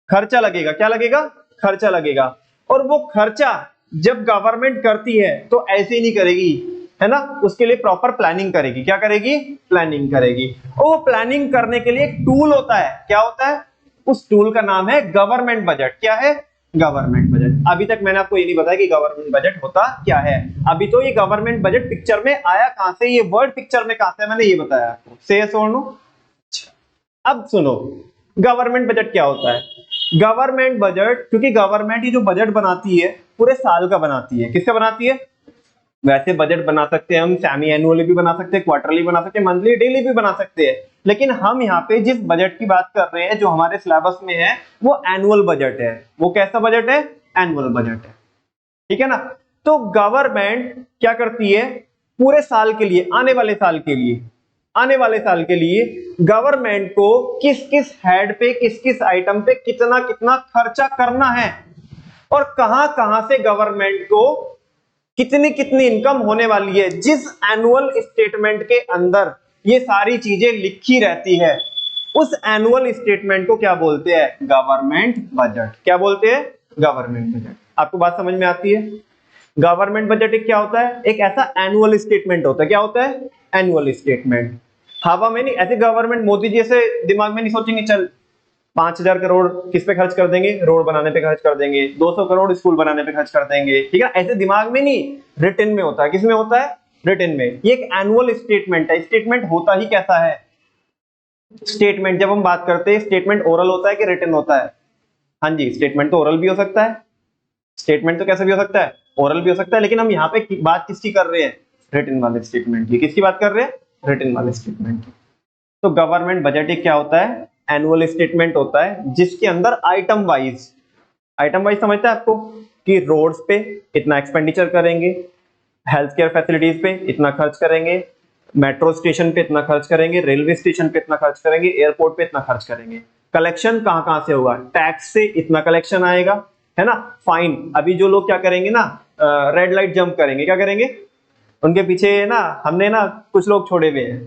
खर्चा लगेगा। क्या लगेगा? खर्चा लगेगा। और वो खर्चा जब गवर्नमेंट करती है तो ऐसे ही नहीं करेगी है ना, उसके लिए प्रॉपर प्लानिंग करेगी। क्या करेगी? प्लानिंग करेगी। और वो प्लानिंग करने के लिए एक टूल होता है। क्या होता है? उस टूल का नाम है गवर्नमेंट बजट। क्या है? Government budget. अभी तक मैंने आपको ये नहीं बताया कि गवर्नमेंट बजट होता क्या है। अभी तो ये गवर्नमेंट बजट पिक्चर में आया कहां से, ये वर्ड पिक्चर में कहां से, मैंने ये बताया आपको। से यस और नो? अब सुनो, गवर्नमेंट बजट क्या होता है। गवर्नमेंट बजट, क्योंकि गवर्नमेंट ही जो बजट बनाती है पूरे साल का बनाती है। किसका बनाती है? वैसे बजट बना सकते हैं हम सेमी एनुअली भी बना सकते हैं, क्वार्टरली बना सकते हैं, मंथली, डेली भी बना सकते हैं। लेकिन हम यहाँ पे जिस बजट की बात कर रहे हैं जो हमारे सिलेबस में है वो एनुअल बजट है। वो कैसा बजट है? एनुअल बजट है। ठीक है ना। तो गवर्नमेंट क्या करती है पूरे साल के लिए, आने वाले साल के लिए, आने वाले साल के लिए गवर्नमेंट को किस किस हेड पे, किस किस आइटम पे कितना कितना खर्चा करना है और कहां कहां से गवर्नमेंट को कितनी कितनी इनकम होने वाली है, जिस एनुअल स्टेटमेंट के अंदर ये सारी चीजें लिखी रहती है, उस एनुअल स्टेटमेंट को क्या बोलते हैं? Government budget. क्या बोलते हैं? Government budget. आपको बात समझ में आती है? गवर्नमेंट बजट एक क्या होता है? एक ऐसा एनुअल स्टेटमेंट होता है। क्या होता है? Annual statement. हवा में नहीं, ऐसे गवर्नमेंट मोदी जी ऐसे दिमाग में नहीं सोचेंगे चल 5,000 करोड़ किस पे खर्च कर देंगे, रोड बनाने पे खर्च कर देंगे, 200 करोड़ स्कूल बनाने पे खर्च कर देंगे। ठीक है, ऐसे दिमाग में नहीं, रिटन में होता है। किसमें होता है? रिटन में। ये एक एनुअल स्टेटमेंट है। स्टेटमेंट होता ही कैसा है? स्टेटमेंट जब हम बात करते हैं, स्टेटमेंट ओरल होता है कि रिटन होता है? हाँ जी, स्टेटमेंट तो ओरल भी हो सकता है। स्टेटमेंट तो कैसे भी हो सकता है? ओरल भी हो सकता है। लेकिन हम यहाँ पे बात किसकी कर रहे हैं? रिटन वाले स्टेटमेंट की। किसकी बात कर रहे हैं? रिटन वाले स्टेटमेंट की। तो गवर्नमेंट बजट एक क्या होता है? एनुअल स्टेटमेंट होता है जिसके अंदर आइटम वाइज समझता है आपको कि रोड्स पे इतना एक्सपेंडिचर करेंगे, हेल्थ केयर फैसिलिटीज पे इतना खर्च करेंगे, मेट्रो स्टेशन पे इतना खर्च करेंगे, रेलवे स्टेशन पे इतना खर्च करेंगे, एयरपोर्ट पे इतना खर्च करेंगे। कलेक्शन कहां कहां से होगा? टैक्स से इतना कलेक्शन आएगा, है ना। फाइन, अभी जो लोग क्या करेंगे ना, रेड लाइट जंप करेंगे, क्या करेंगे? उनके पीछे ना हमने ना कुछ लोग छोड़े हुए हैं।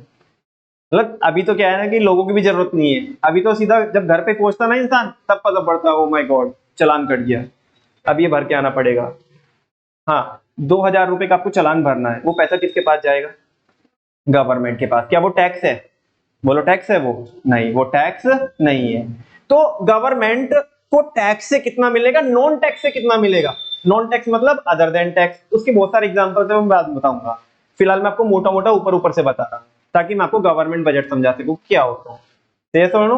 मतलब अभी तो क्या है ना कि लोगों की भी जरूरत नहीं है। अभी तो सीधा जब घर पे पहुंचता ना इंसान तब पता पड़ता है oh my God challan cut गया, अब ये भर के आना पड़ेगा। हाँ, 2,000 रुपए का आपको चालान भरना है। वो पैसा किसके पास जाएगा? गवर्नमेंट के पास। क्या वो टैक्स है? बोलो, टैक्स है वो? नहीं, वो टैक्स नहीं है। तो गवर्नमेंट को टैक्स से कितना मिलेगा, नॉन टैक्स से कितना मिलेगा? नॉन टैक्स मतलब अदर देन टैक्स। उसके बहुत सारे एग्जांपल्स है, मैं बाद में बताऊंगा। फिलहाल मैं आपको मोटा मोटा ऊपर ऊपर से बता रहा हूं ताकि मैं आपको गवर्नमेंट बजट समझा सकूं क्या होता है। तो सुनो,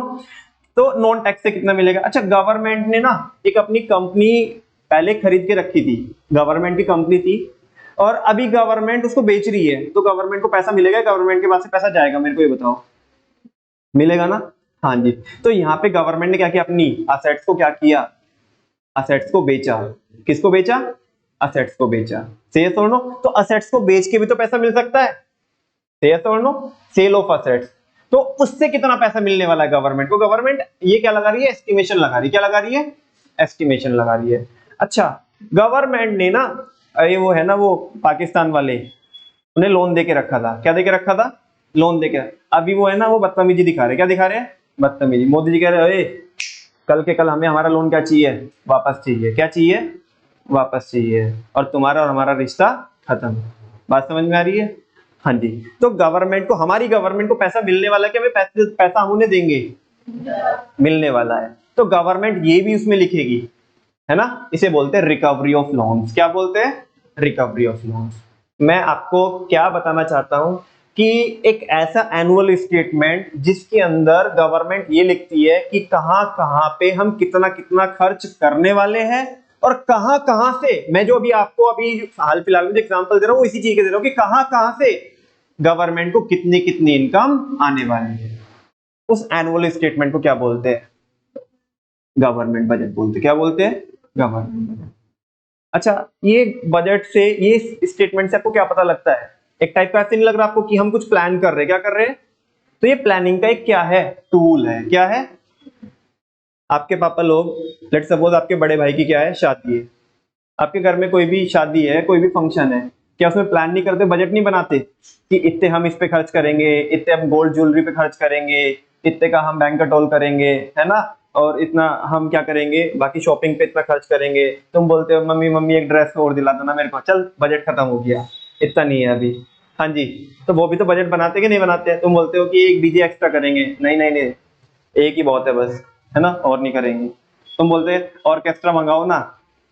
तो नॉन टैक्स से कितना मिलेगा? अच्छा, गवर्नमेंट ने ना एक अपनी कंपनी पहले खरीद के रखी थी, गवर्नमेंट की कंपनी थी, और अभी गवर्नमेंट उसको बेच रही है, तो गवर्नमेंट को पैसा मिलेगा, गवर्नमेंट के पास से पैसा जाएगा? मेरे को ये बताओ, मिलेगा ना? हाँ जी। तो यहाँ पे गवर्नमेंट ने क्या किया, अपनी असेट्स को क्या किया? असेट्स को बेचा। किसको बेचा? असेट्स को बेचा। से यस और नो? तो असेट्स को बेच के भी तो पैसा मिल सकता है। से यस और नो? Cell of assets. तो उससे कितना पैसा मिलने वाला है गवर्नमेंट को? गवर्नमेंट ये क्या लगा रही है? एस्टिमेशन लगा रही है। क्या लगा रही है? एस्टिमेशन लगा रही है। अच्छा, गवर्नमेंट ने ना ये वो है ना वो पाकिस्तान वाले, उन्हें लोन दे के रखा था। क्या दे के रखा था? लोन दे के। अभी वो है ना वो बदतमीजी दिखा रहे। क्या दिखा रहे हैं? बदतमीजी। मोदी जी कह रहे हैं कल के कल हमें हमारा लोन क्या चाहिए? वापस चाहिए। क्या चाहिए? वापस चाहिए। और तुम्हारा और हमारा रिश्ता खत्म। बात समझ में आ रही है? हाँ जी। तो गवर्नमेंट को, हमारी गवर्नमेंट को पैसा मिलने वाला है कि हमें पैसा हम उन्हें देंगे? मिलने वाला है। तो गवर्नमेंट ये भी उसमें लिखेगी, है ना। इसे बोलते हैं रिकवरी ऑफ लोन्स। क्या बोलते हैं? Recovery of loans. मैं आपको क्या बताना चाहता हूं कि एक ऐसा एनुअल स्टेटमेंट जिसके अंदर गवर्नमेंट ये लिखती है कि कहां कहां पे हम कितना कितना खर्च करने वाले हैं और कहां कहां से, मैं जो अभी आपको अभी हाल फिलहाल में जो एग्जांपल दे रहा हूं इसी चीज के दे रहा हूं कि कहां कहां से गवर्नमेंट को कितनी कितनी इनकम आने वाली है। उस एनुअल स्टेटमेंट को क्या बोलते हैं? गवर्नमेंट बजट बोलते हैं। क्या बोलते हैं? Government budget. अच्छा, ये बजट से, ये स्टेटमेंट से आपको क्या पता लगता है? एक टाइप का ऐसे नहीं लग रहा आपको कि हम कुछ प्लान कर रहे हैं? क्या कर रहे हैं? तो ये प्लानिंग का एक क्या है? टूल है। क्या है? आपके पापा लोग, लेट्स सपोज आपके बड़े भाई की क्या है, शादी है। आपके घर में कोई भी शादी है, कोई भी फंक्शन है, क्या उसमें प्लान नहीं करते, बजट नहीं बनाते कि इतने हम इस पे खर्च करेंगे, इतने हम गोल्ड ज्वेलरी पे खर्च करेंगे, इतने का हम बैंक्वेट हॉल करेंगे, है ना, और इतना हम क्या करेंगे, बाकी शॉपिंग पे इतना खर्च करेंगे। तुम बोलते हो मम्मी मम्मी एक ड्रेस और दिला दो ना मेरे को, चल बजट खत्म हो गया। इतना नहीं है अभी। हाँ जी, तो वो भी तो बजट बनाते कि नहीं बनाते हैं? तुम बोलते हो कि एक डीजे एक्स्ट्रा करेंगे, नहीं नहीं नहीं, एक ही बहुत है बस, है ना, और नहीं करेंगे। तुम बोलते ऑर्केस्ट्रा मंगाओ ना,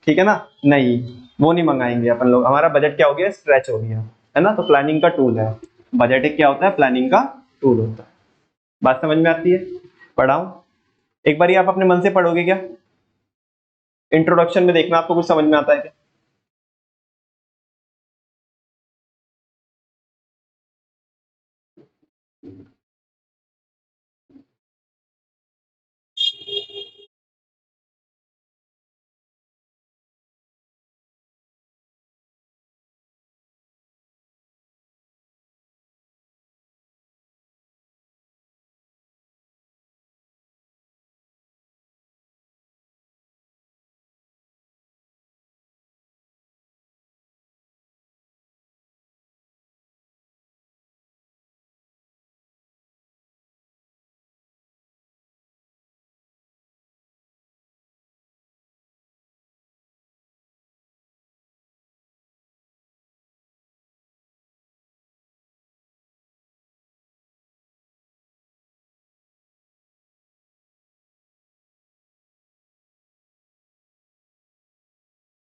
ठीक है ना, नहीं वो नहीं मंगाएंगे अपन लोग, हमारा बजट क्या हो गया, स्ट्रेच हो गया, है ना। तो प्लानिंग का टूल है बजट, एक क्या होता है, प्लानिंग का टूल होता है। बात समझ में आती है? पढ़ाऊं एक बार, आप अपने मन से पढ़ोगे क्या? इंट्रोडक्शन में देखना आपको कुछ समझ में आता है क्या?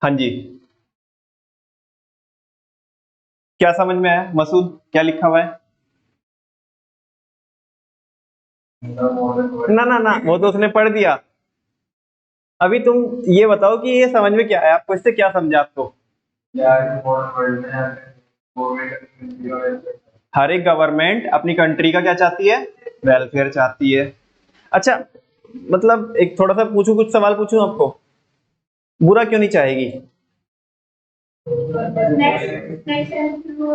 हाँ जी, क्या समझ में आया मसूद, क्या लिखा हुआ है? ना ना ना, वो तो उसने पढ़ दिया। अभी तुम ये बताओ कि ये समझ में क्या है आपको, इससे क्या समझा आपको? हर एक गवर्नमेंट अपनी कंट्री का क्या चाहती है, वेलफेयर चाहती है। अच्छा, मतलब एक थोड़ा सा पूछूं, कुछ सवाल पूछूं आपको, बुरा क्यों नहीं चाहेगी?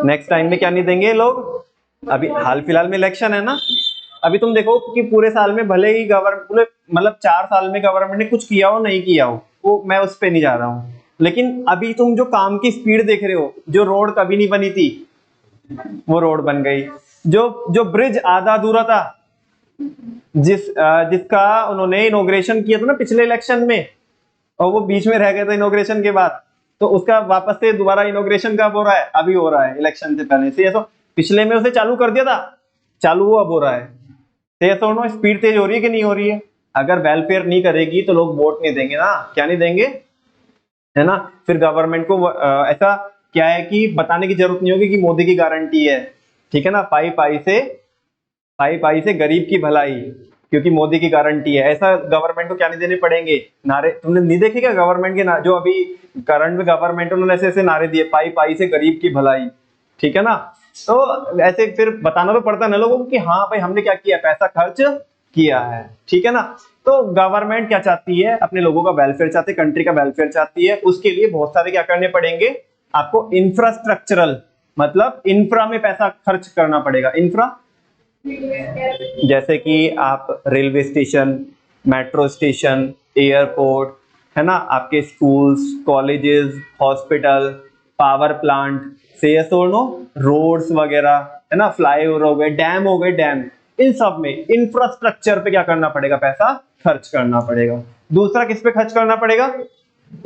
नेक्स्ट टाइम में क्या नहीं देंगे लोग? अभी हाल फिलहाल में इलेक्शन है ना, अभी तुम देखो कि पूरे साल में भले ही गवर्नमेंट, पूरे मतलब 4 साल में गवर्नमेंट ने कुछ किया हो नहीं किया हो, वो मैं उस पे नहीं जा रहा हूँ, लेकिन अभी तुम जो काम की स्पीड देख रहे हो, जो रोड कभी नहीं बनी थी वो रोड बन गई, जो जो ब्रिज आधा अधूरा था, जिसका उन्होंने इनोग्रेशन किया था ना पिछले इलेक्शन में, और वो बीच में रह गया था इनोग्रेशन के बाद, तो उसका वापस से दोबारा इनोग्रेशन कब हो रहा है, अभी हो रहा है इलेक्शन से पहले से, ऐसा पिछले में उसे चालू कर दिया था, चालू वो अब हो रहा है। तो ऐसा ना, स्पीड तेज हो रही है कि नहीं हो रही है? अगर वेलफेयर नहीं करेगी तो लोग वोट नहीं देंगे ना, क्या नहीं देंगे, है ना। फिर गवर्नमेंट को ऐसा क्या है कि बताने की जरूरत नहीं होगी कि मोदी की गारंटी है, ठीक है ना, पाई पाई से गरीब की भलाई, क्योंकि मोदी की गारंटी है, ऐसा गवर्नमेंट को क्या नहीं देने पड़ेंगे नारे। तुमने नहीं देखे क्या गवर्नमेंट के जो अभी करंट में गवर्नमेंट, उन्होंने ऐसे ऐसे नारे दिए, पाई पाई से गरीब की भलाई, ठीक है ना। तो ऐसे फिर बताना तो पड़ता है ना लोगों को कि हाँ भाई हमने क्या किया, पैसा खर्च किया है, ठीक है ना। तो गवर्नमेंट क्या चाहती है, अपने लोगों का वेलफेयर चाहती है, कंट्री का वेलफेयर चाहती है, उसके लिए बहुत सारे क्या करने पड़ेंगे आपको, इंफ्रास्ट्रक्चरल, मतलब इंफ्रा में पैसा खर्च करना पड़ेगा। इंफ्रा जैसे कि आप railway station, metro station, airport, है ना, आपके schools, colleges, hospital, power plant, से नो, रोड्स वगैरह, है ना, फ्लाईओवर हो गए, डैम हो गए, डैम, इन सब में इंफ्रास्ट्रक्चर पे क्या करना पड़ेगा, पैसा खर्च करना पड़ेगा। दूसरा किस पे खर्च करना पड़ेगा,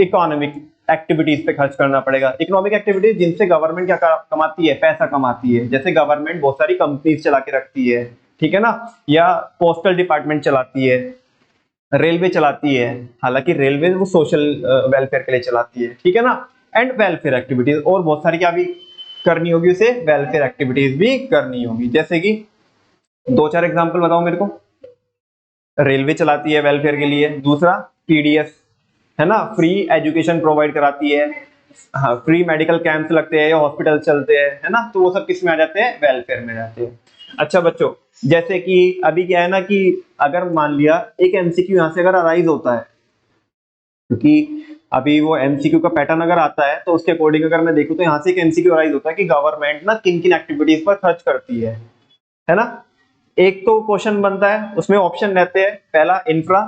इकोनॉमिक एक्टिविटीज पे खर्च करना पड़ेगा। इकोनॉमिक एक्टिविटीज जिनसे गवर्नमेंट क्या कमाती है, पैसा कमाती है, जैसे गवर्नमेंट बहुत सारी कंपनीज चला के रखती है, ठीक है ना, या पोस्टल डिपार्टमेंट चलाती है, रेलवे चलाती है, हालांकि रेलवे वो सोशल वेलफेयर के लिए चलाती है, ठीक है ना। एंड वेलफेयर एक्टिविटीज और बहुत सारी क्या भी करनी होगी, उसे वेलफेयर एक्टिविटीज भी करनी होगी, जैसे कि दो चार एग्जांपल बताओ मेरे को। रेलवे चलाती है वेलफेयर के लिए, दूसरा पीडीएस, है ना, फ्री एजुकेशन प्रोवाइड कराती है, हाँ, फ्री मेडिकल कैंप्स लगते हैं या हॉस्पिटल चलते हैं, है ना, तो वो सब किस में आ जाते हैं, वेलफेयर में जाते हैं। अच्छा बच्चों, जैसे कि अभी क्या है ना कि अगर मान लिया एक एमसीक्यू यहाँ से अगर अराइज होता है, क्योंकि अभी वो एमसीक्यू का पैटर्न अगर आता है तो उसके अकॉर्डिंग अगर मैं देखूं तो यहाँ से एक एमसीक्यू अराइज होता है कि गवर्नमेंट ना किन किन एक्टिविटीज पर खर्च करती है ना। एक तो क्वेश्चन बनता है, उसमें ऑप्शन रहते हैं, पहला इंफ्रा,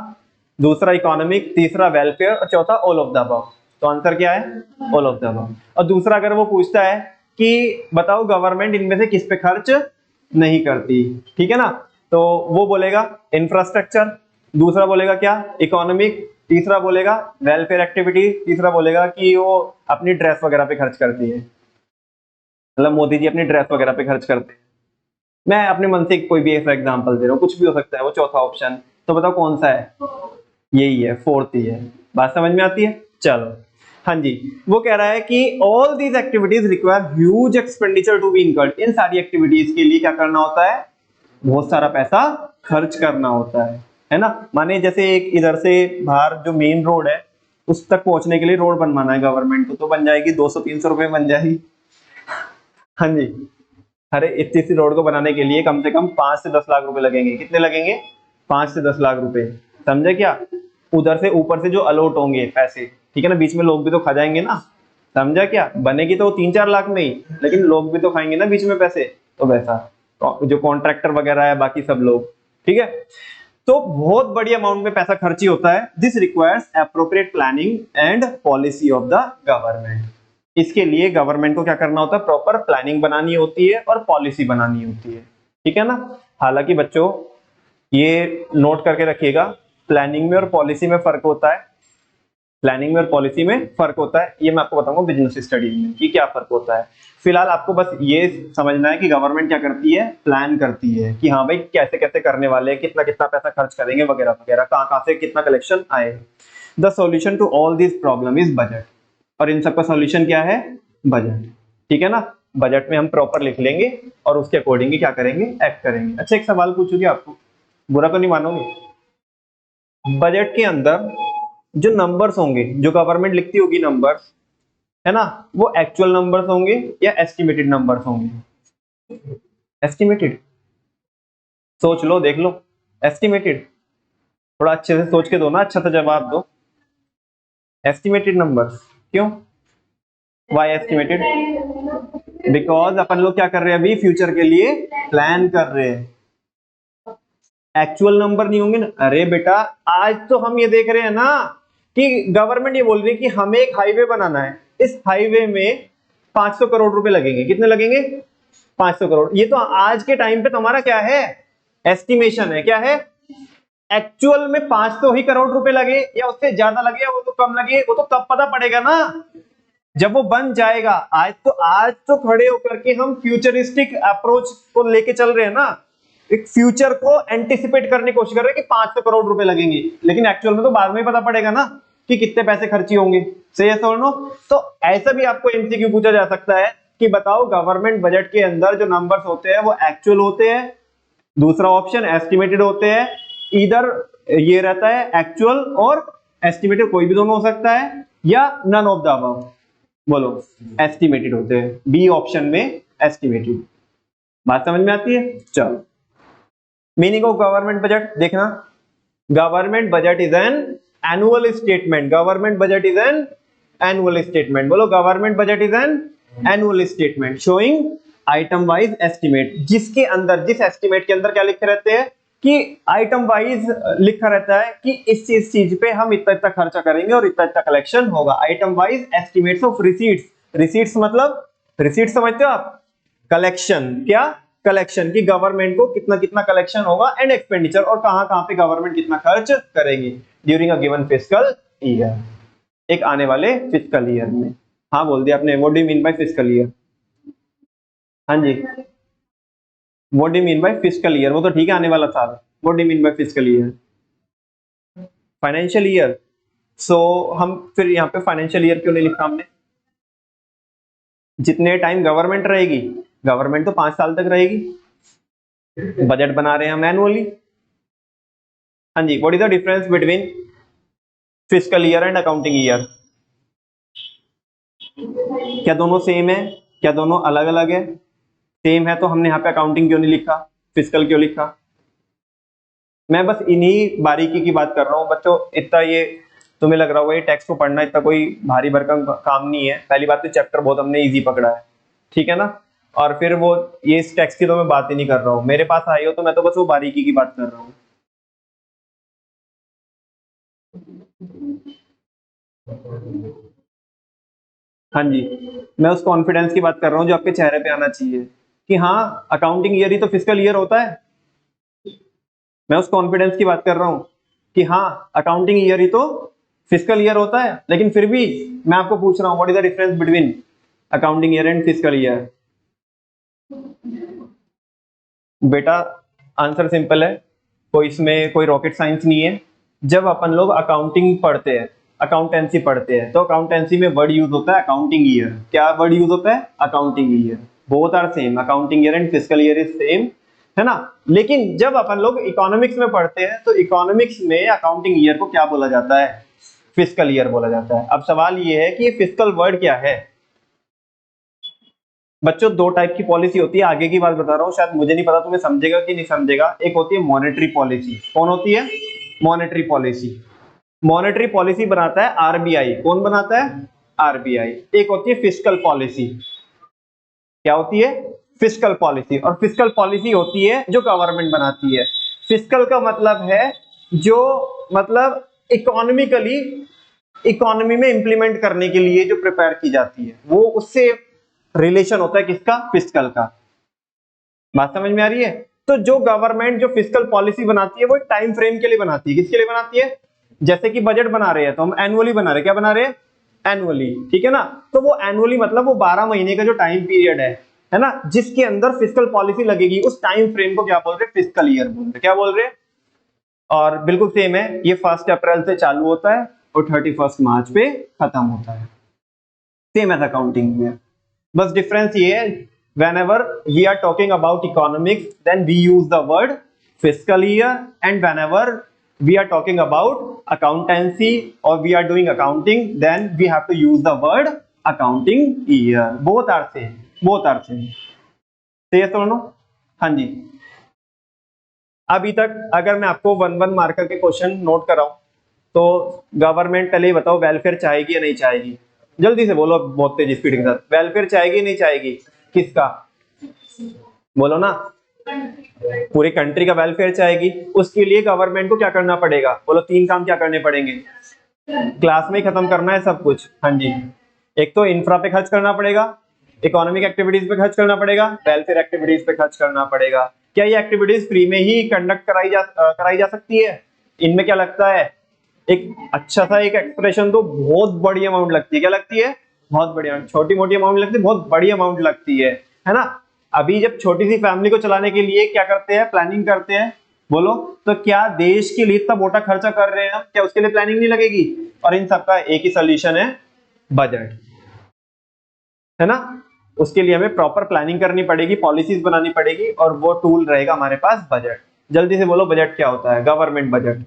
दूसरा इकोनॉमिक, तीसरा वेलफेयर और चौथा ऑल ऑफ द अबव। तो आंसर क्या है, ऑल ऑफ द अबव। और दूसरा अगर वो पूछता है कि बताओ गवर्नमेंट इनमें से किस पे खर्च नहीं करती, ठीक है ना, तो वो बोलेगा इंफ्रास्ट्रक्चर, दूसरा बोलेगा क्या, इकोनॉमिक, तीसरा बोलेगा वेलफेयर एक्टिविटी, तीसरा बोलेगा कि वो अपनी ड्रेस वगैरह पे खर्च करती है। मतलब मोदी जी अपनी ड्रेस वगैरह पे खर्च करते हैं। मैं अपने मन से कोई भी ऐसा एग्जांपल दे रहा हूँ, कुछ भी हो सकता है वो चौथा ऑप्शन। तो बताओ कौन सा है? यही है, फोर्थ ही है। बात समझ में आती है? चलो हाँ जी, वो कह रहा है कि all these activities require huge expenditure to be incurred. इन सारी एक्टिविटीज के लिए क्या करना होता है? बहुत सारा पैसा खर्च करना होता है ना। माने जैसे एक इधर से बाहर जो मेन रोड है उस तक पहुंचने के लिए रोड बनवाना है गवर्नमेंट को, तो बन जाएगी 200-300 रुपए बन जाएगी। हाँ जी, अरे इतनी सी रोड को बनाने के लिए कम से कम 5 से 10 लाख रुपए लगेंगे। कितने लगेंगे? 5 से 10 लाख रुपए। समझे क्या? उधर से ऊपर से जो अलॉट होंगे पैसे, ठीक है ना, बीच में लोग भी तो खा जाएंगे ना। समझा क्या? बनेगी तो 3-4 लाख में ही, लेकिन लोग भी तो खाएंगे ना बीच में पैसे। तो वैसा जो कॉन्ट्रैक्टर वगैरह है, बाकी सब लोग, ठीक है। तो बहुत बड़ी अमाउंट में पैसा खर्ची होता है। This requires appropriate planning and policy of the government. इसके लिए गवर्नमेंट को क्या करना होता है? प्रॉपर प्लानिंग बनानी होती है और पॉलिसी बनानी होती है, ठीक है ना। हालांकि बच्चों ये नोट करके रखिएगा, प्लानिंग में और पॉलिसी में फर्क होता है। प्लानिंग में और पॉलिसी में फर्क होता है, ये मैं आपको बताऊंगा बिजनेस स्टडी में कि क्या फर्क होता है। फिलहाल आपको बस ये समझना है कि गवर्नमेंट क्या करती है? प्लान करती है कि हाँ भाई कैसे कैसे करने वाले हैं, कितना कितना पैसा खर्च करेंगे वगैरह वगैरह, कहाँ कहाँ से कितना कलेक्शन आए। The solution to all this problem is budget. और इन सबका सॉल्यूशन क्या है? बजट, ठीक है ना। बजट में हम प्रॉपर लिख लेंगे और उसके अकॉर्डिंग क्या करेंगे? एक्ट करेंगे। अच्छा एक सवाल पूछूंगी आपको, बुरा तो नहीं मानोगे? बजट के अंदर जो नंबर्स होंगे, जो गवर्नमेंट लिखती होगी नंबर्स, है ना, वो एक्चुअल नंबर्स होंगे या एस्टिमेटेड नंबर्स होंगे? एस्टिमेटेड। सोच लो, देख लो। एस्टिमेटेड। थोड़ा अच्छे से सोच के दो ना, अच्छा सा जवाब दो। एस्टिमेटेड नंबर्स क्यों? Why estimated? बिकॉज अपन लोग क्या कर रहे हैं अभी? फ्यूचर के लिए प्लान कर रहे हैं। एक्चुअल नंबर नहीं होंगे ना। अरे बेटा आज तो हम ये देख रहे हैं ना कि गवर्नमेंट ये बोल रही है कि हमें एक हाईवे बनाना है, इस हाईवे में 500 करोड़ रुपए लगेंगे। कितने लगेंगे? 500 करोड़। ये तो आज के टाइम पे तुम्हारा क्या है? एस्टिमेशन है। क्या है? एक्चुअल में 500 ही करोड़ रुपए लगे या उससे ज्यादा लगे या वो तो कम लगे, वो तो तब पता पड़ेगा ना जब वो बन जाएगा। आज तो खड़े होकर के हम फ्यूचरिस्टिक अप्रोच को लेके चल रहे हैं ना, एक फ्यूचर को एंटिसिपेट करने की कोशिश कर रहे हैं कि 500 करोड़ रुपए लगेंगे, लेकिन एक्चुअल में तो बाद में ही पता पड़ेगा ना कि कितने पैसे खर्ची होंगे। सही है सोनो? तो ऐसा भी आपको एमसीक्यू पूछा जा सकता है कि बताओ गवर्नमेंट बजट के अंदर जो नंबर्स होते हैं वो एक्चुअल होते हैं, दूसरा ऑप्शन एस्टिमेटेड होते हैं। इधर ये रहता है एक्चुअल और एस्टिमेटेड, कोई भी दोनों हो सकता है, या नन ऑफ द अबव। बोलो। एस्टिमेटेड होते हैं, बी ऑप्शन में एस्टिमेटेड। बात समझ में आती है? चलो मीनिंग ऑफ गवर्नमेंट बजट देखना। Government budget is an annual statement. Government budget is an annual statement. बोलो government budget is an annual statement showing item wise estimate, जिसके अंदर, जिस एस्टिमेट के अंदर क्या लिखे रहते हैं कि आइटम वाइज लिखा रहता है कि इस चीज पे हम इतना इतना खर्चा करेंगे और इतना इतना कलेक्शन होगा। Item wise estimates of receipts. Receipts मतलब, रिसीट समझते हो आप? कलेक्शन। क्या? कलेक्शन की गवर्नमेंट को कितना कितना कलेक्शन होगा, एंड एक्सपेंडिचर, और कहां कहां पे गवर्नमेंट कितना खर्च करेगी during a given fiscal year, एक आने वाले फिस्कल ईयर में। हाँ बोल दिया आपने। What do you mean by fiscal year? हाँ जी, what do you mean by fiscal year? वो तो ठीक है, आने वाला साल। What do you mean by fiscal year? Financial year. So हम फिर यहाँ पे फाइनेंशियल ईयर क्यों नहीं लिखा हमने? जितने टाइम गवर्नमेंट रहेगी, गवर्नमेंट तो 5 साल तक रहेगी, बजट बना रहे हैं हम एनुअली। हाँ जी, what is the difference between fiscal year and accounting year? क्या दोनों सेम है? क्या दोनों अलग अलग है? सेम है तो हमने यहाँ पे अकाउंटिंग क्यों नहीं लिखा, फिस्कल क्यों लिखा? मैं बस इन्हीं बारीकी की बात कर रहा हूँ बच्चों। इतना ये तुम्हें लग रहा होगा ये टेक्स्ट को पढ़ना इतना कोई भारी भरकम काम नहीं है। पहली बात तो चैप्टर बहुत हमने इजी पकड़ा है, ठीक है ना। और फिर वो ये इस टेक्स्ट की तो मैं बात ही नहीं कर रहा हूँ, मेरे पास आई हो तो मैं तो बस वो बारीकी की बात कर रहा हूँ। हाँ जी, मैं उस कॉन्फिडेंस की बात कर रहा हूँ जो आपके चेहरे पे आना चाहिए कि हाँ अकाउंटिंग ईयर ही तो फिस्कल ईयर होता है। मैं उस कॉन्फिडेंस की बात कर रहा हूँ कि हाँ अकाउंटिंग ईयर ही तो फिस्कल ईयर होता है, लेकिन फिर भी मैं आपको पूछ रहा हूँ what is the difference between accounting year and fiscal year? बेटा आंसर सिंपल है, कोई इसमें कोई रॉकेट साइंस नहीं है। जब अपन लोग अकाउंटिंग पढ़ते हैं, अकाउंटेंसी पढ़ते हैं, तो अकाउंटेंसी में वर्ड यूज होता है अकाउंटिंग ईयर। क्या वर्ड यूज होता है? Accounting year. Both are same, accounting year and fiscal year is same, है ना। लेकिन जब अपन लोग इकोनॉमिक्स में पढ़ते हैं तो इकोनॉमिक्स में अकाउंटिंग ईयर को क्या बोला जाता है? फिस्कल ईयर बोला जाता है। अब सवाल ये है कि ये फिस्कल वर्ड क्या है? बच्चों दो टाइप की पॉलिसी होती है, आगे की बात बता रहा हूँ, शायद मुझे नहीं पता तुम्हें समझेगा कि नहीं समझेगा। एक होती है मॉनेटरी पॉलिसी। कौन होती है? Monetary policy. मॉनेटरी पॉलिसी बनाता है आरबीआई। कौन बनाता है? आरबीआई। एक होती है फिस्कल पॉलिसी। क्या होती है? Fiscal policy. और फिस्कल पॉलिसी होती है जो गवर्नमेंट बनाती है। फिस्कल का मतलब है जो, मतलब इकोनॉमिकली, इकोनॉमी में इंप्लीमेंट करने के लिए जो प्रिपेयर की जाती है, वो उससे रिलेशन होता है किसका? फिस्कल का। बात समझ में आ रही है? तो जो गवर्नमेंट जो फिस्कल पॉलिसी बनाती है वो एक टाइम फ्रेम के लिए बनाती है। किसके लिए बनाती है? जैसे कि बजट बना रहे हैं तो हम एनुअली बना रहे हैं। क्या बना रहे हैं? एनुअली, ठीक है ना। तो वो एनुअली मतलब वो 12 महीने का जो टाइम पीरियड है ना, जिसके अंदर फिस्कल पॉलिसी लगेगी, उस टाइम फ्रेम को क्या बोल रहे हैं? फिस्कल ईयर बोल रहे हैं। क्या बोल रहे हैं? और बिल्कुल सेम है, ये 1 अप्रैल से चालू होता है और 31 मार्च पे खत्म होता है। सेम एज अकाउंटिंग में, बस डिफरेंस ये है, whenever we are talking about economics then we use the word fiscal year, and whenever we are talking about accountancy or we are doing accounting then we have to use the word accounting year. both are same, both are same. सही है दोनों? हाँ जी। अभी तक अगर मैं आपको 1 marker के क्वेश्चन नोट कराऊं तो गवर्नमेंट पहले ही बताओ वेलफेयर चाहेगी या नहीं चाहेगी? जल्दी से बोलो, बहुत तेज स्पीड के साथ। वेलफेयर चाहेगी नहीं चाहेगी? किसका? बोलो ना। पूरी कंट्री का वेलफेयर चाहेगी। उसके लिए गवर्नमेंट को क्या करना पड़ेगा? बोलो 3 काम क्या करने पड़ेंगे? क्लास में ही खत्म करना है सब कुछ। हाँ जी। एक तो इंफ्रा पे खर्च करना पड़ेगा, इकोनॉमिक एक्टिविटीज पे खर्च करना पड़ेगा, वेलफेयर एक्टिविटीज पे खर्च करना पड़ेगा। क्या ये एक्टिविटीज फ्री में ही कंडक्ट कराई जा सकती है? इनमें क्या लगता है? एक अच्छा सा एक एक्सप्रेशन तो बहुत बड़ी अमाउंट लगती है। क्या लगती है? बहुत बड़ी अमाउंट। छोटी मोटी अमाउंट लगती है, बहुत बड़ी अमाउंट लगती है ना। अभी जब छोटी सी फैमिली को चलाने के लिए क्या करते हैं? प्लानिंग करते हैं। बोलो, तो क्या देश के लिए इतना मोटा खर्चा कर रहे हैं हम, क्या उसके लिए प्लानिंग नहीं लगेगी? और इन सबका एक ही सोल्यूशन है, बजट, है ना। उसके लिए हमें प्रॉपर प्लानिंग करनी पड़ेगी, पॉलिसीज बनानी पड़ेगी, और वो टूल रहेगा हमारे पास बजट। जल्दी से बोलो, बजट क्या होता है? Government budget.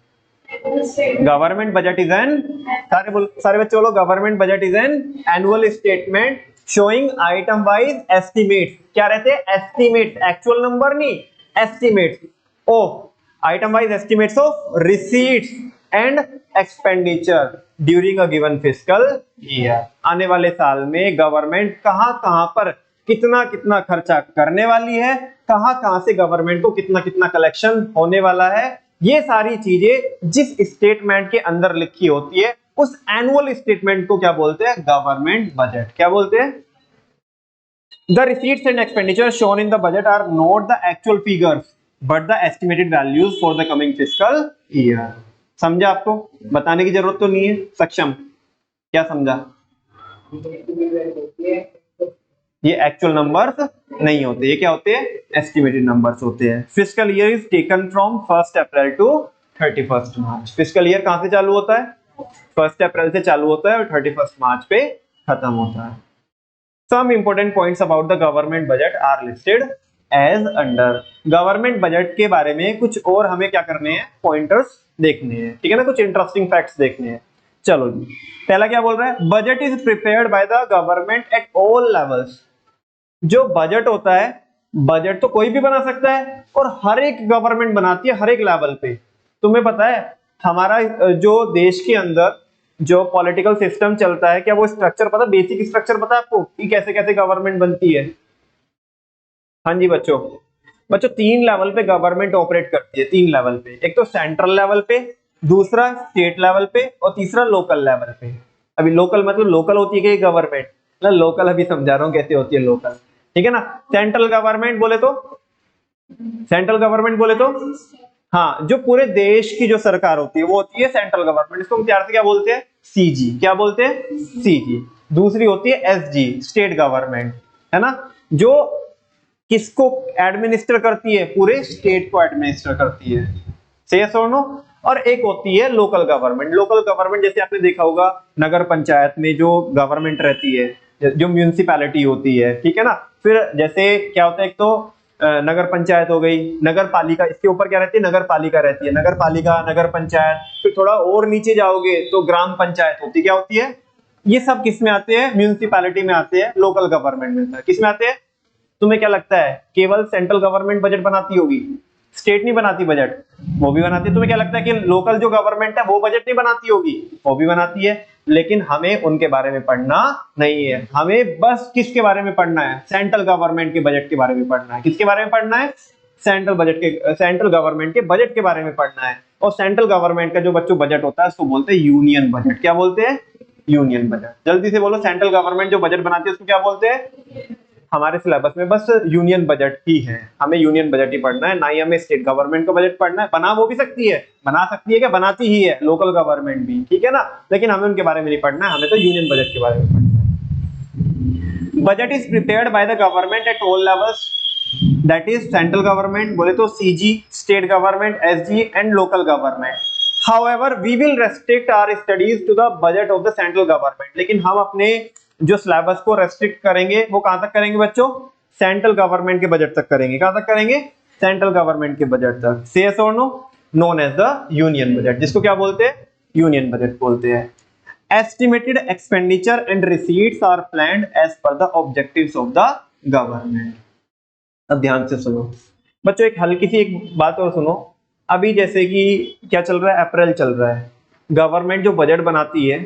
Government budget is N, सारे बच्चे बोलो, government budget is an annual statement showing item wise estimate. क्या रहते हैं? एस्टिमेट, एक्चुअल नंबर नहीं, estimate of item wise estimates of receipts and expenditure during a given fiscal year. आने वाले साल में गवर्नमेंट कहां कहां पर कितना कितना खर्चा करने वाली है, कहां कहां से गवर्नमेंट को कितना कितना कलेक्शन होने वाला है, ये सारी चीजें जिस स्टेटमेंट के अंदर लिखी होती है, उस एनुअल स्टेटमेंट को क्या बोलते हैं? Government budget. क्या बोलते हैं? The receipts and expenditure shown in the budget are not the actual figures but the estimated values for the coming fiscal year. समझा? आपको बताने की जरूरत तो नहीं है? सक्षम, क्या समझा? ये एक्चुअल नंबर्स नहीं होते, ये क्या होते हैं? एस्टिमेटेड नंबर्स होते हैं। Fiscal year is taken from 1 April to 31 March. Fiscal year कहां से चालू होता है? 1 अप्रैल से चालू होता है और 31 मार्च पे खत्म होता है। Some important points about the government budget are listed as under. Government budget के बारे में कुछ और हमें क्या करने हैं? पॉइंटर्स देखने हैं, ठीक है ना, कुछ इंटरेस्टिंग फैक्ट्स देखने हैं। चलो जी, पहला क्या बोल रहा है? Budget is prepared by the government at all levels. जो बजट होता है, बजट तो कोई भी बना सकता है और हर एक गवर्नमेंट बनाती है, हर एक लेवल पे। तुम्हें पता है हमारा जो देश के अंदर जो पॉलिटिकल सिस्टम चलता है, क्या वो स्ट्रक्चर पता, बेसिक स्ट्रक्चर पता है आपको कि कैसे कैसे गवर्नमेंट बनती है? हाँ जी बच्चों, बच्चों 3 लेवल पे गवर्नमेंट ऑपरेट करती है। 3 लेवल पे, एक तो सेंट्रल लेवल पे, दूसरा स्टेट लेवल पे, और तीसरा लोकल लेवल पे। अभी लोकल मतलब लोकल होती है कि गवर्नमेंट, लोकल अभी समझा रहा हूँ कैसे होती है लोकल, ठीक है ना। सेंट्रल गवर्नमेंट बोले तो, सेंट्रल गवर्नमेंट बोले तो, हाँ, जो पूरे देश की जो सरकार होती है वो होती है सेंट्रल गवर्नमेंट। इसको हम प्यार से क्या बोलते हैं? सीजी। क्या बोलते हैं? सीजी। दूसरी होती है एसजी, स्टेट गवर्नमेंट, है ना। जो किसको एडमिनिस्टर करती है? पूरे स्टेट को एडमिनिस्टर करती है। सही है और नो? और एक होती है लोकल गवर्नमेंट। लोकल गवर्नमेंट जैसे आपने देखा होगा नगर पंचायत में जो गवर्नमेंट रहती है, जो म्यूनिसिपैलिटी होती है, ठीक है ना। फिर जैसे क्या होता है, एक तो नगर पंचायत हो गई, नगर पालिका, इसके ऊपर क्या रहती है? नगर पालिका रहती है, नगर पालिका, नगर पंचायत। फिर थोड़ा और नीचे जाओगे तो ग्राम पंचायत होती, क्या होती है? ये सब किस में आते हैं? म्यूनिसिपैलिटी में आते हैं, लोकल गवर्नमेंट में। किस में आते हैं? तुम्हें क्या लगता है केवल सेंट्रल गवर्नमेंट बजट बनाती होगी? स्टेट नहीं बनाती बजट? वो भी बनाती है। तुम्हें क्या लगता है कि लोकल जो गवर्नमेंट है वो बजट नहीं बनाती होगी? वो भी बनाती है। लेकिन हमें उनके बारे में पढ़ना नहीं है, हमें बस किसके बारे में पढ़ना है? सेंट्रल गवर्नमेंट के बजट के बारे में पढ़ना है। किसके बारे में पढ़ना है? सेंट्रल गवर्नमेंट के बजट के बारे में पढ़ना है। और सेंट्रल गवर्नमेंट का जो बच्चों बजट होता है उसको बोलते हैं यूनियन बजट। क्या बोलते हैं? Union budget. जल्दी से बोलो, सेंट्रल गवर्नमेंट जो बजट बनाती है उसको क्या बोलते हैं? हमारे सिलेबस में बस यूनियन बजट ही है, हमें यूनियन बजट ही पढ़ना है, ना ही हमें स्टेट गवर्नमेंट का बजट पढ़ना है। बना वो भी सकती है, बना सकती है, क्या बनाती ही है लोकल गवर्नमेंट भी, ठीक है ना। लेकिन हमें उनके बारे में नहीं पढ़ना है, हमें तो यूनियन बजट के बारे में पढ़ना है। Budget is prepared by the government at all levels, that is central government बोले तो CG, state government SG and local government. However, we will restrict our studies to the budget of the central government। लेकिन हम अपने जो syllabus को restrict करेंगे वो कहां तक करेंगे बच्चों? सेंट्रल गवर्नमेंट के बजट तक करेंगे। कहां तक करेंगे? सेंट्रल गवर्नमेंट के बजट तक। से यस और no? Known as the union budget, जिसको क्या बोलते हैं? यूनियन बजट बोलते हैं। Estimated expenditure and receipts are planned as per the objectives of the government. अब ध्यान से सुनो बच्चों, एक हल्की सी एक बात और सुनो। अभी जैसे कि क्या चल रहा है? अप्रैल चल रहा है। गवर्नमेंट जो बजट बनाती है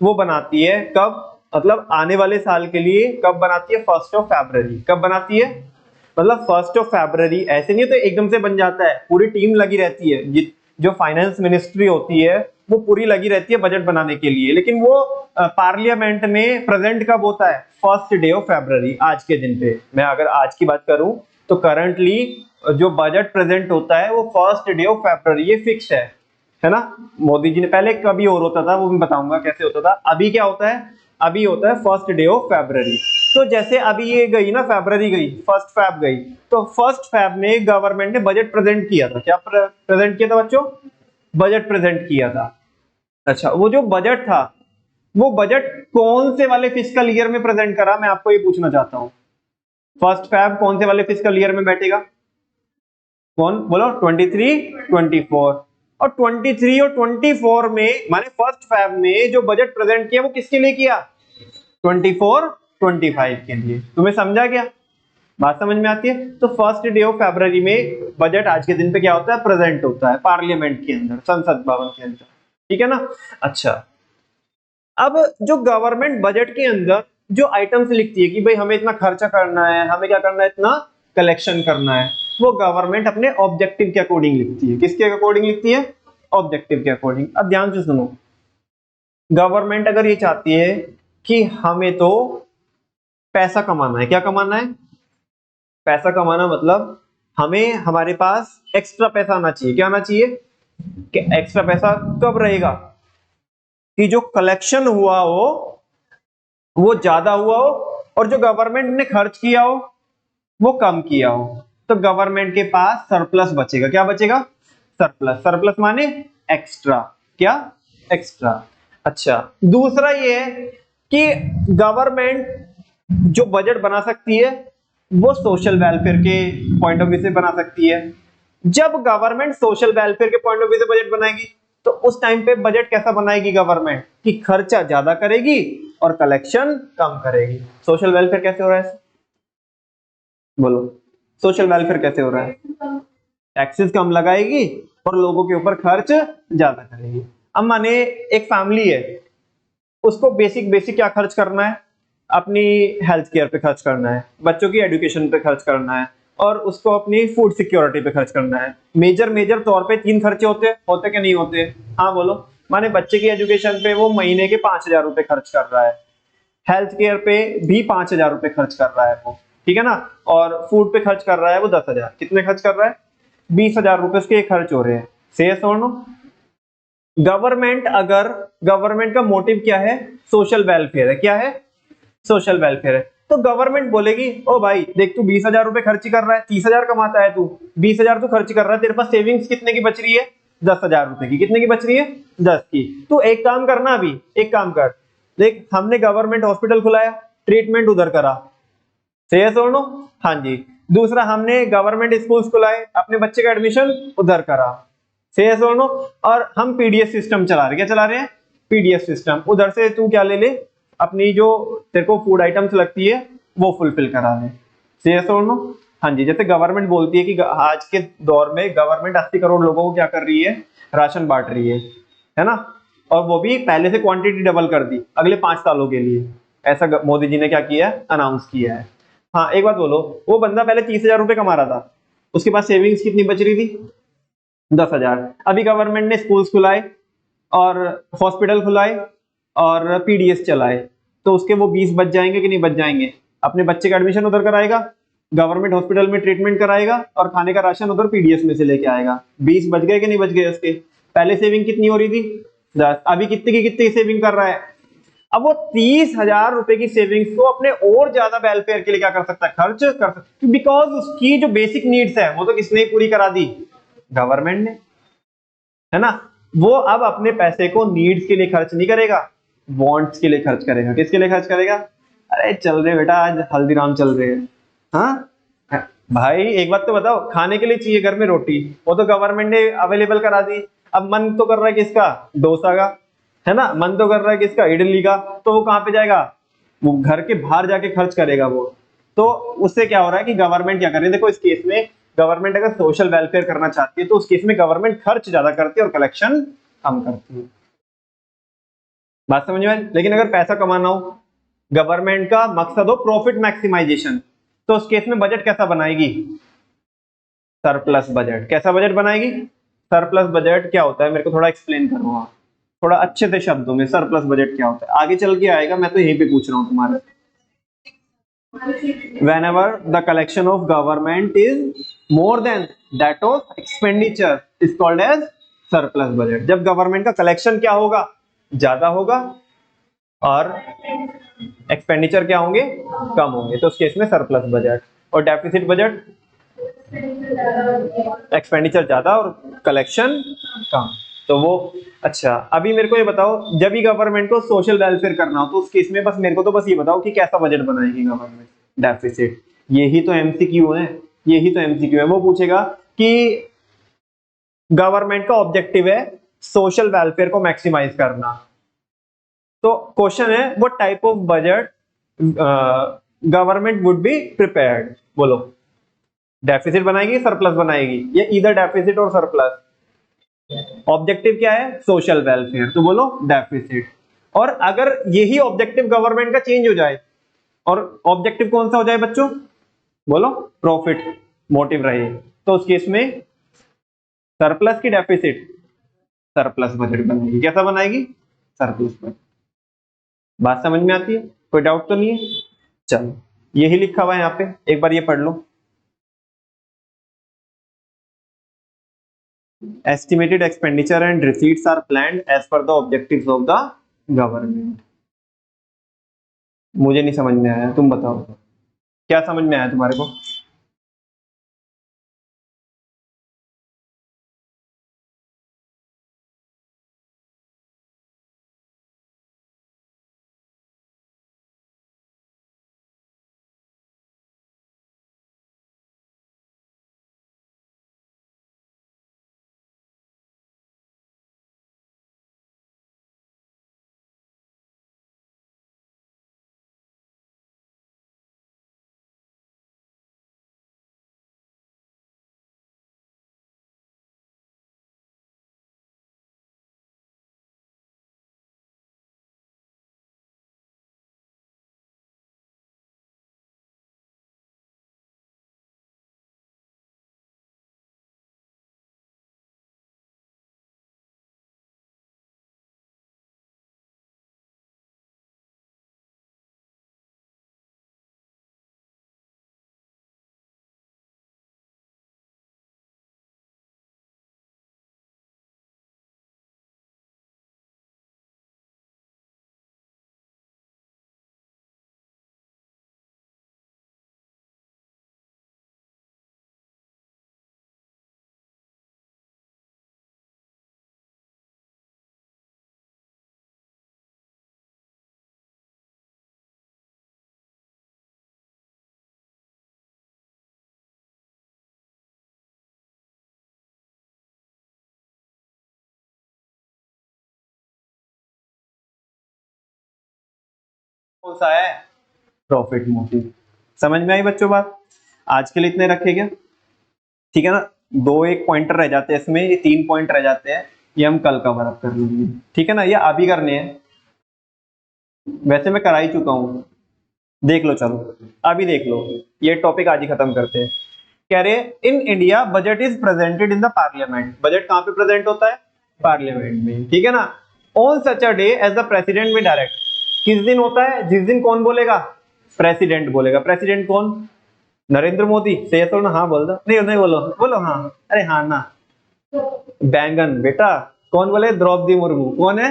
वो बनाती है कब? मतलब आने वाले साल के लिए कब बनाती है? 1 फरवरी। कब बनाती है? मतलब 1 फरवरी। ऐसे नहीं तो एकदम से बन जाता है, पूरी टीम लगी रहती है। जो फाइनेंस मिनिस्ट्री होती है वो पूरी लगी रहती है बजट बनाने के लिए। लेकिन वो पार्लियामेंट में प्रेजेंट कब होता है? 1 फरवरी, आज के दिन पे। मैं अगर आज की बात करूं तो करंटली जो बजट प्रेजेंट होता है वो 1 फरवरी, ये फिक्स है ना। मोदी जी ने पहले कभी और होता था, वो मैं बताऊंगा कैसे होता था। अभी क्या होता है? अभी होता है 1 फरवरी। तो जैसे अभी ये गई ना, फरवरी गई, 1 फरवरी गई, तो 1 फरवरी में गवर्नमेंट ने बजट प्रेजेंट किया था। क्या प्रेजेंट किया था बच्चों? बजट प्रेजेंट किया था। अच्छा, वो जो बजट था वो बजट कौन से वाले फिस्कल ईयर में प्रेजेंट करा, मैं आपको ये पूछना चाहता हूँ। 1 फरवरी कौन से वाले फिस्कल ईयर में बैठेगा? कौन बोलो? 23, 24। और 23 और 24 में, माने 1 फरवरी में जो बजट प्रेजेंट किया वो किसके लिए किया? 24, 25 के लिए। तुम्हें समझा क्या? बात समझ में आती है? तो 1 फरवरी में बजट आज के दिन पे क्या होता है? प्रेजेंट होता है पार्लियामेंट के अंदर, संसद भवन के अंदर, ठीक है ना। अच्छा, अब जो गवर्नमेंट बजट के अंदर जो आइटम्स लिखती है कि भाई हमें इतना खर्चा करना है, हमें क्या करना है, इतना कलेक्शन करना है, वो गवर्नमेंट अपने ऑब्जेक्टिव के अकॉर्डिंग लिखती है। किसके अकॉर्डिंग लिखती है? ऑब्जेक्टिव के अकॉर्डिंग। अब ध्यान से सुनो, गवर्नमेंट अगर ये चाहती है कि हमें तो पैसा कमाना है, क्या कमाना है? पैसा कमाना, मतलब हमें हमारे पास एक्स्ट्रा पैसा आना चाहिए। क्या आना चाहिए? कि एक्स्ट्रा पैसा कब रहेगा? कि जो कलेक्शन हुआ हो वो ज्यादा हुआ हो और जो गवर्नमेंट ने खर्च किया हो वो कम किया हो, तो गवर्नमेंट के पास सरप्लस बचेगा। क्या बचेगा? सरप्लस। सरप्लस माने एक्स्ट्रा। क्या? एक्स्ट्रा। अच्छा, दूसरा ये है कि गवर्नमेंट जो बजट बना सकती है वो सोशल वेलफेयर के पॉइंट ऑफ व्यू से बना सकती है। जब गवर्नमेंट सोशल वेलफेयर के पॉइंट ऑफ व्यू से बजट बनाएगी तो उस टाइम पे बजट कैसा बनाएगी गवर्नमेंट? कि खर्चा ज्यादा करेगी और कलेक्शन कम करेगी। सोशल वेलफेयर कैसे हो रहा है? बोलो, सोशल वेलफेयर कैसे हो रहा है? टैक्सेस कम लगाएगी और लोगों के ऊपर खर्च ज्यादा करेगी। अब माने एक फैमिली है, उसको बेसिक बेसिक क्या खर्च करना है? अपनी हेल्थ केयर पे खर्च करना है, बच्चों की एजुकेशन पे खर्च करना है, और उसको अपनी फूड सिक्योरिटी पे खर्च करना है। मेजर मेजर तौर पे 3 खर्चे होते कि नहीं होते? हाँ बोलो। माने बच्चे की एजुकेशन पे वो महीने के 5,000 रुपए खर्च कर रहा है, हेल्थ केयर पे भी 5,000 रुपए खर्च कर रहा है वो, ठीक है ना। और फूड पे खर्च कर रहा है वो 10,000। कितने खर्च कर रहा है? 20,000 रुपए उसके खर्च हो रहे हैं। से सुनो, गवर्नमेंट का मोटिव क्या है? सोशल वेलफेयर है। क्या है? सोशल वेलफेयर है। तो गवर्नमेंट बोलेगी ओ भाई देख तू 20,000 रुपए खर्च कर रहा है, 30,000 कमाता है तू, 20,000 तू खर्च कर रहा है, तेरे पास सेविंग्स कितने की बच रही है? 10,000 रुपए की। कितने की बच रही है? 10 की। तू एक काम करना, अभी एक काम कर, देख हमने गवर्नमेंट हॉस्पिटल खुलाया, ट्रीटमेंट उधर करा, सही है सोनो? हाँ जी। दूसरा हमने गवर्नमेंट स्कूल्स खुलाए, अपने बच्चे का एडमिशन उधर करा, सही है सोनो? और हम पीडीएस सिस्टम चला रहे, क्या चला रहे हैं? PDS system. उधर से तू क्या ले ले, अपनी जो तेरे को फूड आइटम्स लगती है वो फुलफिल करा ले, सही है सोनो? हाँ जी। जैसे गवर्नमेंट बोलती है कि आज के दौर में गवर्नमेंट 80 करोड़ लोगों को क्या कर रही है? राशन बांट रही है ना? और वो भी पहले से क्वांटिटी डबल कर दी अगले 5 सालों के लिए, ऐसा मोदी जी ने क्या किया है? अनाउंस किया है। हाँ एक बात बोलो, वो बंदा पहले 30,000 रुपए कमा रहा था, उसके पास सेविंग्स कितनी बच रही थी? 10,000। अभी गवर्नमेंट ने स्कूल्स खुलाए और हॉस्पिटल खुलाए और पीडीएस चलाए, तो उसके वो 20 बच जाएंगे कि नहीं बच जाएंगे? अपने बच्चे का एडमिशन उधर कराएगा, गवर्नमेंट हॉस्पिटल में ट्रीटमेंट कराएगा और खाने का राशन उधर पीडीएस में से लेके आएगा। 20 बच गए कि नहीं बच गए उसके? पहले सेविंग कितनी हो रही थी? 10। अभी कितनी की कितनी सेविंग कर रहा है? अब वो 30,000 रुपए की सेविंग्स को अपने और ज्यादा वेलफेयर के लिए क्या कर सकता है? खर्च कर सकता है, बिकॉज उसकी जो बेसिक नीड्स है वो तो किसने पूरी करा दी? गवर्नमेंट ने, है ना? वो अब अपने पैसे को नीड्स के लिए खर्च नहीं करेगा, वांट्स के लिए खर्च करेगा। किसके लिए खर्च करेगा? अरे चल रहे बेटा, आज हल्दीराम चल रहे हैं, हाँ भाई एक बात तो बताओ, खाने के लिए चाहिए घर में रोटी, वो तो गवर्नमेंट ने अवेलेबल करा दी। अब मन तो कर रहा है किसका? डोसा का, है ना? मन तो कर रहा है किसका? इडली का। तो वो कहाँ पे जाएगा? वो घर के बाहर जाके खर्च करेगा वो। तो उससे क्या हो रहा है कि गवर्नमेंट क्या कर रही है? देखो इस केस में गवर्नमेंट अगर सोशल वेलफेयर करना चाहती है तो उस केस में गवर्नमेंट खर्च ज्यादा करती है और कलेक्शन कम करती है। बात समझ में आई? लेकिन अगर पैसा कमाना हो, गवर्नमेंट का मकसद हो प्रॉफिट मैक्सिमाइजेशन, तो उस केस में बजट कैसा बनाएगी? Surplus budget. कैसा बजट बनाएगी? सरप्लस बजट क्या होता है मेरे को थोड़ा एक्सप्लेन करो आप, थोड़ा अच्छे से शब्दों में। सरप्लस बजट क्या होता है? आगे चल के आएगा, मैं तो यहीं पे पूछ रहा हूँ तुम्हारे। Whenever the collection of government is more than that of expenditure is called as surplus budget। जब गवर्नमेंट का कलेक्शन क्या होगा? ज्यादा होगा और एक्सपेंडिचर क्या होंगे? कम होंगे, तो उस केस में सरप्लस बजट। और डेफिसिट बजट, एक्सपेंडिचर ज्यादा और कलेक्शन कम, तो वो। अच्छा अभी मेरे को ये बताओ, जब भी गवर्नमेंट को सोशल वेलफेयर करना हो तो उस केस में बस मेरे को तो बस ये बताओ कि कैसा बजट बनाएगी गवर्नमेंट? डेफिसिट। यही तो एमसीक्यू है, यही तो एमसीक्यू है। वो पूछेगा कि गवर्नमेंट का ऑब्जेक्टिव है सोशल वेलफेयर को मैक्सिमाइज करना, तो क्वेश्चन है वो type of budget government would be prepared. बोलो, डेफिसिट बनाएगी सरप्लस बनाएगी? ये इधर डेफिसिट और सरप्लस। ऑब्जेक्टिव क्या है? सोशल वेलफेयर, तो बोलो डेफिसिट। और अगर यही ऑब्जेक्टिव गवर्नमेंट का चेंज हो जाए, और ऑब्जेक्टिव कौन सा हो जाए बच्चों? बोलो, प्रॉफिट मोटिव रहे, तो उस केस में सरप्लस की डेफिसिट? सरप्लस बजट बनाएगी। कैसा बनाएगी? Surplus budget. बात समझ में आती है? कोई डाउट तो नहीं है? चलो, यही लिखा हुआ है यहाँ पे, एक बार ये पढ़ लो। Estimated expenditure and receipts are planned as per the objectives of the government. मुझे नहीं समझ में आया, तुम बताओ क्या समझ में आया तुम्हारे को? कौन सा है, प्रॉफिट मोटिव। समझ में आई बच्चों बात? आज के लिए इतने रखे क्या, ठीक है ना। 2-1 पॉइंटर रह जाते हैं इसमें, ये 3 पॉइंट रह जाते हैं, ये हम कल कवर अप कर लेंगे, ठीक है ना। ये अभी करने हैं, वैसे मैं करा ही चुका हूं, देख लो, चलो अभी देख लो, ये टॉपिक आज ही खत्म करते हैं। कह रहे in India budget is presented in the parliament, budget कहां पे प्रेजेंट होता है, पार्लियामेंट में, ठीक है ना। On such a day as the president may direct, किस दिन होता है, जिस दिन कौन बोलेगा, प्रेसिडेंट बोलेगा। प्रेसिडेंट कौन, नरेंद्र मोदी, से तो ना, हाँ बोल दो, नहीं नहीं बोलो, बोलो हाँ, अरे हाँ ना, बैंगन बेटा, कौन बोले, द्रौपदी मुर्मू, कौन है,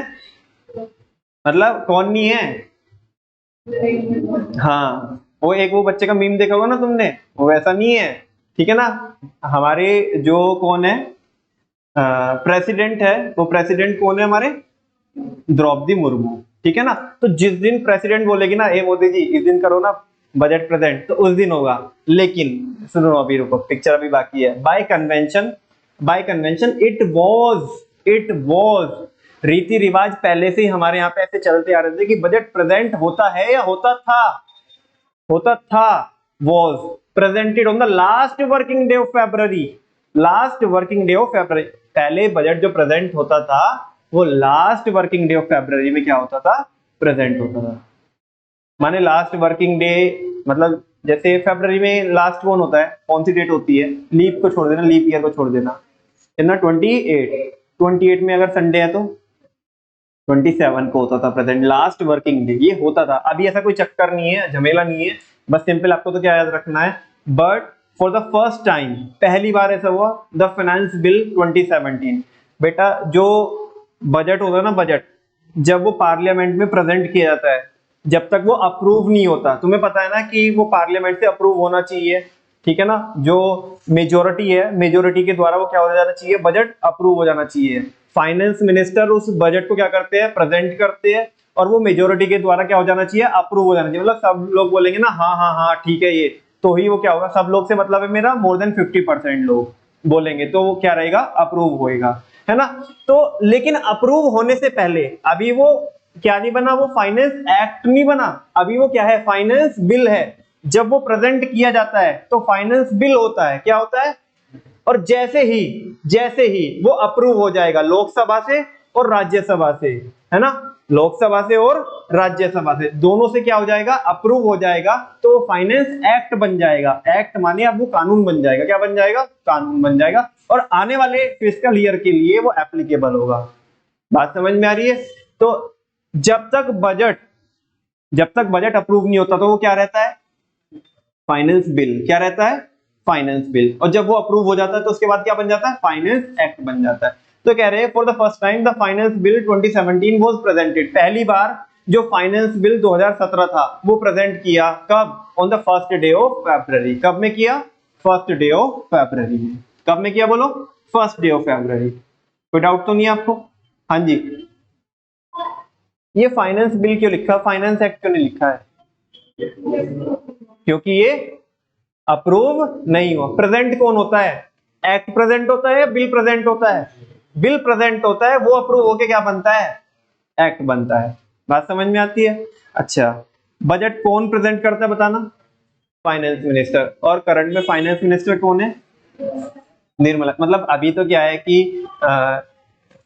मतलब कौन नहीं है, हाँ वो एक वो बच्चे का मीम देखा होगा ना तुमने, वो वैसा नहीं है, ठीक है ना। हमारे जो कौन है प्रेसिडेंट है, वो प्रेसिडेंट कौन है हमारे, द्रौपदी मुर्मू, ठीक है ना। तो जिस दिन प्रेसिडेंट बोलेगी ना, ए मोदी जी इस दिन करो ना बजट प्रेजेंट, तो उस दिन होगा। लेकिन सुनो अभी रुको, पिक्चर अभी बाकी है। बाय कन्वेंशन इट वॉज रीति रिवाज पहले से ही हमारे यहाँ पे ऐसे चलते आ रहे थे कि बजट प्रेजेंट होता है या होता था, was presented on the last working day of February, पहले बजट जो प्रेजेंट होता था वो last working day of February में क्या होता था, प्रेजेंट होता था। माने लास्ट वर्किंग डे, मतलब जैसे फरवरी में लास्ट कौन होता है, कौन सी डेट होती है, लीप को छोड़ देना, लीप ईयर को छोड़ देना, इतना 28 में अगर संडे है तो 27 को होता था प्रेजेंट, लास्ट वर्किंग डे ये होता था। अभी ऐसा कोई चक्कर नहीं है, झमेला नहीं है, बस सिंपल आपको तो क्या याद रखना है, but for the first time, पहली बार ऐसा हुआ, द फाइनेंस बिल 2017, बेटा जो बजट होता है ना, बजट जब वो पार्लियामेंट में प्रेजेंट किया जाता है, जब तक वो अप्रूव नहीं होता, तुम्हें पता है ना कि वो पार्लियामेंट से अप्रूव होना चाहिए, ठीक है ना। जो मेजोरिटी है, मेजोरिटी के द्वारा वो क्या हो जाना चाहिए, बजट अप्रूव हो जाना चाहिए। फाइनेंस मिनिस्टर उस बजट को क्या करते हैं, प्रेजेंट करते हैं, और वो मेजोरिटी के द्वारा क्या हो जाना चाहिए, अप्रूव हो जाना चाहिए। मतलब सब लोग बोलेंगे ना हाँ हाँ हाँ ठीक है ये, तो ही वो क्या होगा, सब लोग से मतलब है मेरा मोर देन 50% लोग बोलेंगे तो वो क्या रहेगा, अप्रूव होएगा, है ना। तो लेकिन अप्रूव होने से पहले अभी वो क्या नहीं बना, वो फाइनेंस एक्ट नहीं बना, अभी वो क्या है, फाइनेंस बिल है। जब वो प्रेजेंट किया जाता है तो फाइनेंस बिल होता है, क्या होता है, और जैसे ही वो अप्रूव हो जाएगा लोकसभा से और राज्यसभा से, है ना, लोकसभा से और राज्यसभा से, दोनों से क्या हो जाएगा, अप्रूव हो जाएगा, तो फाइनेंस एक्ट बन जाएगा। एक्ट माने अब वो कानून बन जाएगा, क्या बन जाएगा, कानून बन जाएगा, और आने वाले फिस्कल ईयर के लिए वो एप्लीकेबल होगा। बात समझ में आ रही है? तो जब तक बजट अप्रूव नहीं होता तो वो क्या रहता है, फाइनेंस बिल, क्या रहता है, फाइनेंस बिल, और जब वो अप्रूव हो जाता है तो उसके बाद क्या बन जाता है, फाइनेंस एक्ट बन जाता है। तो कह रहे हैं for the first time the finance bill 2017 was presented, पहली बार जो फाइनेंस बिल 2017 था वो प्रेजेंट किया, कब, on the first day of February. कब में किया, फर्स्ट डे ऑफ फरवरी में। कब में किया बोलो, फर्स्ट डे ऑफ फरवरी। कोई डाउट तो नहीं आपको? हाँ जी। ये फाइनेंस बिल क्यों लिखा, फाइनेंस एक्ट क्यों नहीं लिखा है, क्योंकि ये अप्रूव नहीं हुआ। प्रेजेंट कौन होता है, एक्ट प्रेजेंट होता है, बिल प्रेजेंट होता है, बिल प्रेजेंट होता है, वो अप्रूव होके क्या बनता है, एक्ट बनता है। बात समझ में आती है? अच्छा, बजट कौन प्रेजेंट करता है बताना, फाइनेंस मिनिस्टर, और करंट में फाइनेंस मिनिस्टर कौन है, निर्मला। मतलब अभी तो क्या है कि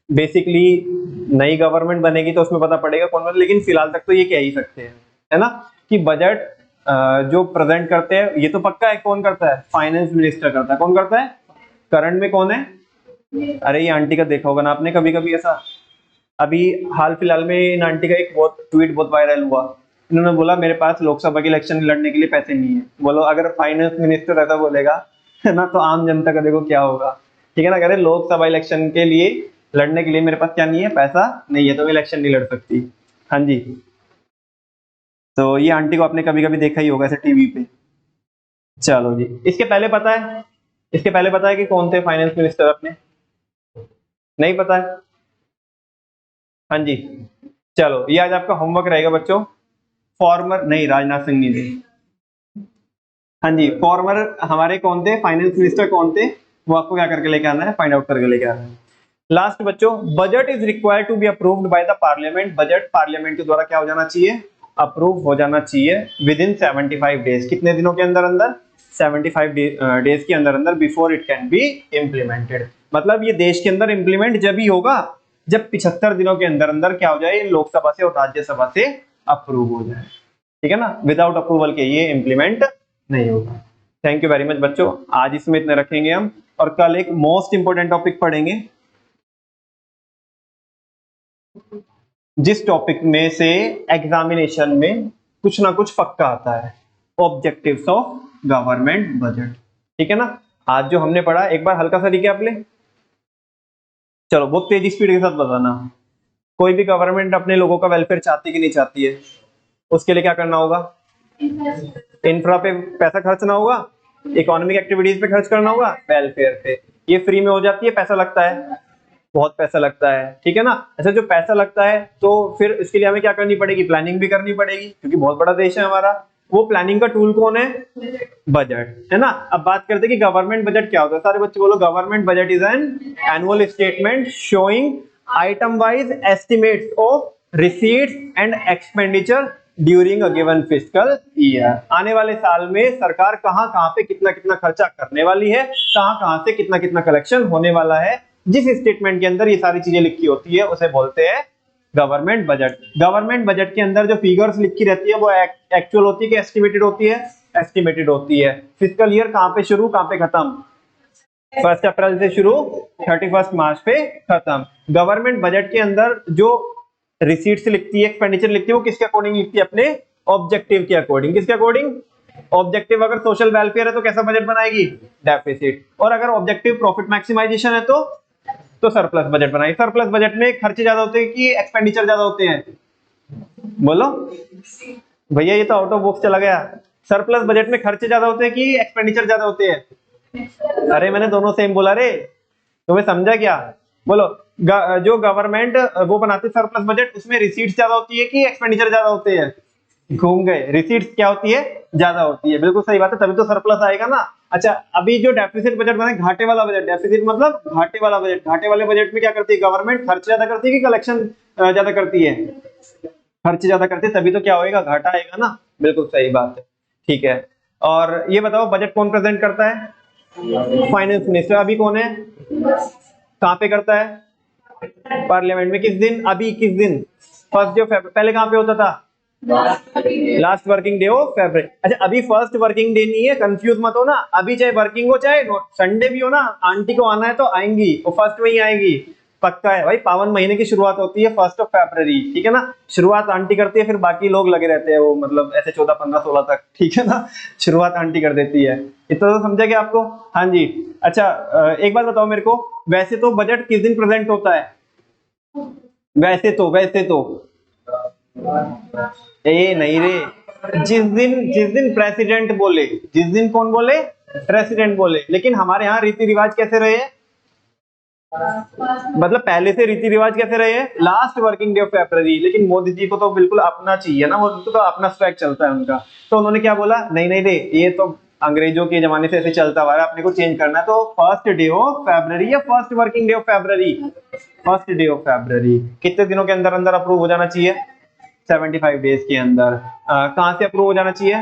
बेसिकली नई गवर्नमेंट बनेगी तो उसमें पता पड़ेगा कौन बने, लेकिन फिलहाल तक तो ये कह ही सकते हैं, है ना, कि बजट जो प्रेजेंट करते हैं, ये तो पक्का है कौन करता है, फाइनेंस मिनिस्टर करता है। कौन करता है, करंट में कौन है, अरे ये आंटी का देखा होगा ना आपने कभी कभी ऐसा, अभी हाल फिलहाल में इन आंटी का एक बहुत ट्वीट बहुत वायरल हुआ, इन्होंने बोला मेरे पास लोकसभा के इलेक्शन लड़ने के लिए पैसे नहीं है। बोलो अगर फाइनेंस मिनिस्टर ऐसा बोलेगा, है ना, तो आम जनता का देखो क्या होगा, ठीक है ना। कह रहे लोकसभा इलेक्शन के लिए लड़ने के लिए मेरे पास क्या नहीं है, पैसा नहीं है, तो मैं इलेक्शन नहीं लड़ सकती। हाँ जी, तो ये आंटी को आपने कभी कभी देखा ही होगा ऐसे टीवी पे। चलो जी, इसके पहले पता है कि कौन थे फाइनेंस मिनिस्टर अपने, नहीं पता है? हाँ जी, चलो ये आज आपका होमवर्क रहेगा बच्चों। फॉर्मर नहीं, राजनाथ सिंह नहीं थे। हाँ जी, फॉर्मर हमारे कौन थे, फाइनेंस मिनिस्टर कौन थे, वो आपको क्या करके लेके आना है, फाइंड आउट करके लेके आना है। लास्ट बच्चों, budget is required to be approved by the parliament, budget parliament के द्वारा क्या हो जाना चाहिए, अप्रूव हो जाना चाहिए विद इन 75 डेज। कितने दिनों के अंदर अंदर? 75 डेज के अंदर अंदर, before it can be implemented. मतलब ये देश के अंदर इम्प्लीमेंट जब ही होगा जब 75 दिनों के अंदर अंदर क्या हो जाए, लोकसभा से और राज्यसभा से अप्रूव हो जाए। ठीक है ना, विदाउट अप्रूवल के ये इम्प्लीमेंट नहीं होगा। थैंक यू वेरी मच बच्चों, आज इसमें इतने रखेंगे हम, और कल एक मोस्ट इंपोर्टेंट टॉपिक पढ़ेंगे जिस टॉपिक में से एग्जामिनेशन में कुछ ना कुछ पक्का आता है, ऑब्जेक्टिव्स ऑफ गवर्नमेंट बजट। ठीक है ना, आज जो हमने पढ़ा एक बार हल्का सा रिकैप ले। चलो बहुत तेजी स्पीड के साथ बताना। कोई भी गवर्नमेंट अपने लोगों का वेलफेयर चाहती है कि नहीं चाहती है? उसके लिए क्या करना होगा? इंफ्रा पे पैसा खर्चना होगा, इकोनॉमिक एक्टिविटीज पे खर्च करना होगा, वेलफेयर पे। ये फ्री में हो जाती है, पैसा लगता है, बहुत पैसा लगता है। ठीक है ना, अच्छा जो पैसा लगता है तो फिर इसके लिए हमें क्या करनी पड़ेगी? प्लानिंग भी करनी पड़ेगी, क्योंकि बहुत बड़ा देश है हमारा। वो प्लानिंग का टूल कौन है? बजट, है ना। अब बात करते हैं कि गवर्नमेंट बजट क्या होता है। सारे बच्चे बोलो, government budget is an annual statement showing item wise estimates of receipts and expenditure during a given fiscal year. आने वाले साल में सरकार कहां कहां पे कितना कितना खर्चा करने वाली है, कहां कहां से कितना कितना कलेक्शन होने वाला है, जिस स्टेटमेंट के अंदर ये सारी चीजें लिखी होती है उसे बोलते हैं गवर्नमेंट बजट। गवर्नमेंट बजट के अंदर जो फिगर्स लिखी रहती है वो एक्चुअल होती है कि एस्टिमेटेड होती है? एस्टिमेटेड होती है। फिस्कल ईयर कहां पे शुरू कहां पे खत्म? 1 अप्रैल से शुरू, 31 मार्च पे खत्म। गवर्नमेंट बजट के अंदर जो रिसीट्स लिखती है, एक्सपेंडिचर लिखती है, वो किसके अकॉर्डिंग लिखती है? अपने ऑब्जेक्टिव के अकॉर्डिंग। किसके अकॉर्डिंग? ऑब्जेक्टिव अगर सोशल वेलफेयर है तो कैसा बजट बनाएगी? डेफिसिट। और अगर ऑब्जेक्टिव प्रॉफिट मैक्सिमाइजेशन है तो सरप्लस बजट बनाएगी। सरप्लस बजट में खर्चे ज्यादा होते हैं कि एक्सपेंडिचर ज्यादा होते हैं? बोलो भैया, ये तो आउट ऑफ बॉक्स चला गया। सरप्लस बजट में खर्चे ज्यादा होते हैं कि एक्सपेंडिचर ज्यादा होते हैं? अरे मैंने दोनों सेम बोला रे, तुम्हें समझा क्या? बोलो, जो गवर्नमेंट वो बनाती है सरप्लस बजट, उसमें रिसीट्स ज्यादा होती है कि एक्सपेंडिचर ज्यादा होते हैं? घूम गए, रिसीट्स क्या होती है? ज्यादा होती है। बिल्कुल सही बात है, तभी तो सरप्लस आएगा ना। अच्छा, अभी जो डेफिसिट बजट बना, घाटे वाला बजट, डेफिसिट मतलब घाटे वाला बजट। घाटे वाले बजट में क्या करती है गवर्नमेंट? खर्च ज्यादा करती है कि कलेक्शन ज्यादा करती है? खर्च ज्यादा करती है, तभी तो क्या होएगा? घाटा आएगा ना। बिल्कुल सही बात है। ठीक है, और ये बताओ बजट कौन प्रेजेंट करता है? Finance minister. अभी कौन है? कहां पे करता है? पार्लियामेंट में। किस दिन? अभी किस दिन? 1 फरवरी। पहले कहां पे होता था? Last working day of February. अच्छा, अभी फर्स्ट वर्किंग डे नहीं है, कंफ्यूज मत हो ना। अभी चाहे वर्किंग हो चाहे संडे भी हो ना, आंटी को आना है तो आएंगी, वो फर्स्ट में ही आएंगी, पक्का है भाई। पावन महीने की शुरुआत होती है 1 फरवरी। ठीक है ना, शुरुआत आंटी करती है, फिर बाकी लोग लगे रहते हैं, वो मतलब ऐसे 14, 15, 16 तक। ठीक है ना, शुरुआत आंटी कर देती है। इतना तो समझा क्या आपको? हाँ जी। अच्छा, एक बात बताओ मेरे को, वैसे तो बजट किस दिन प्रेजेंट होता है? वैसे तो ए नहीं रे, जिस दिन प्रेसिडेंट बोले। जिस दिन कौन बोले? प्रेसिडेंट बोले। लेकिन हमारे यहाँ रीति रिवाज कैसे रहे हैं? मतलब पहले से रीति रिवाज कैसे रहे हैं? Last working day of February. लेकिन मोदी जी को तो बिल्कुल अपना चाहिए ना, वो तो अपना स्ट्राइक चलता है उनका। तो उन्होंने क्या बोला? नहीं नहीं रे, ये तो अंग्रेजों के जमाने से ऐसे चलता हुआ है, अपने को चेंज करना है। तो 1 डे ऑफ फरवरी या 1 working day of February? 1 day of February. कितने दिनों के अंदर अंदर अप्रूव हो जाना चाहिए? 75 डेज के अंदर। कहां से अप्रूव हो जाना चाहिए?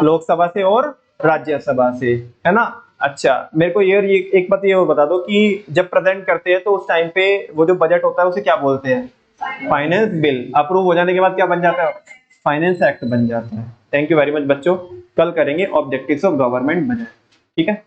लोकसभा से और राज्यसभा से, है ना। अच्छा, मेरे को ये एक बात ये बता दो कि जब प्रेजेंट करते हैं तो उस टाइम पे वो जो बजट होता है उसे क्या बोलते हैं? Finance bill. अप्रूव हो जाने के बाद क्या बन जाता है? फाइनेंस एक्ट बन जाता है। थैंक यू वेरी मच बच्चों, कल करेंगे ऑब्जेक्टिव्स ऑफ गवर्नमेंट बजट। ठीक है।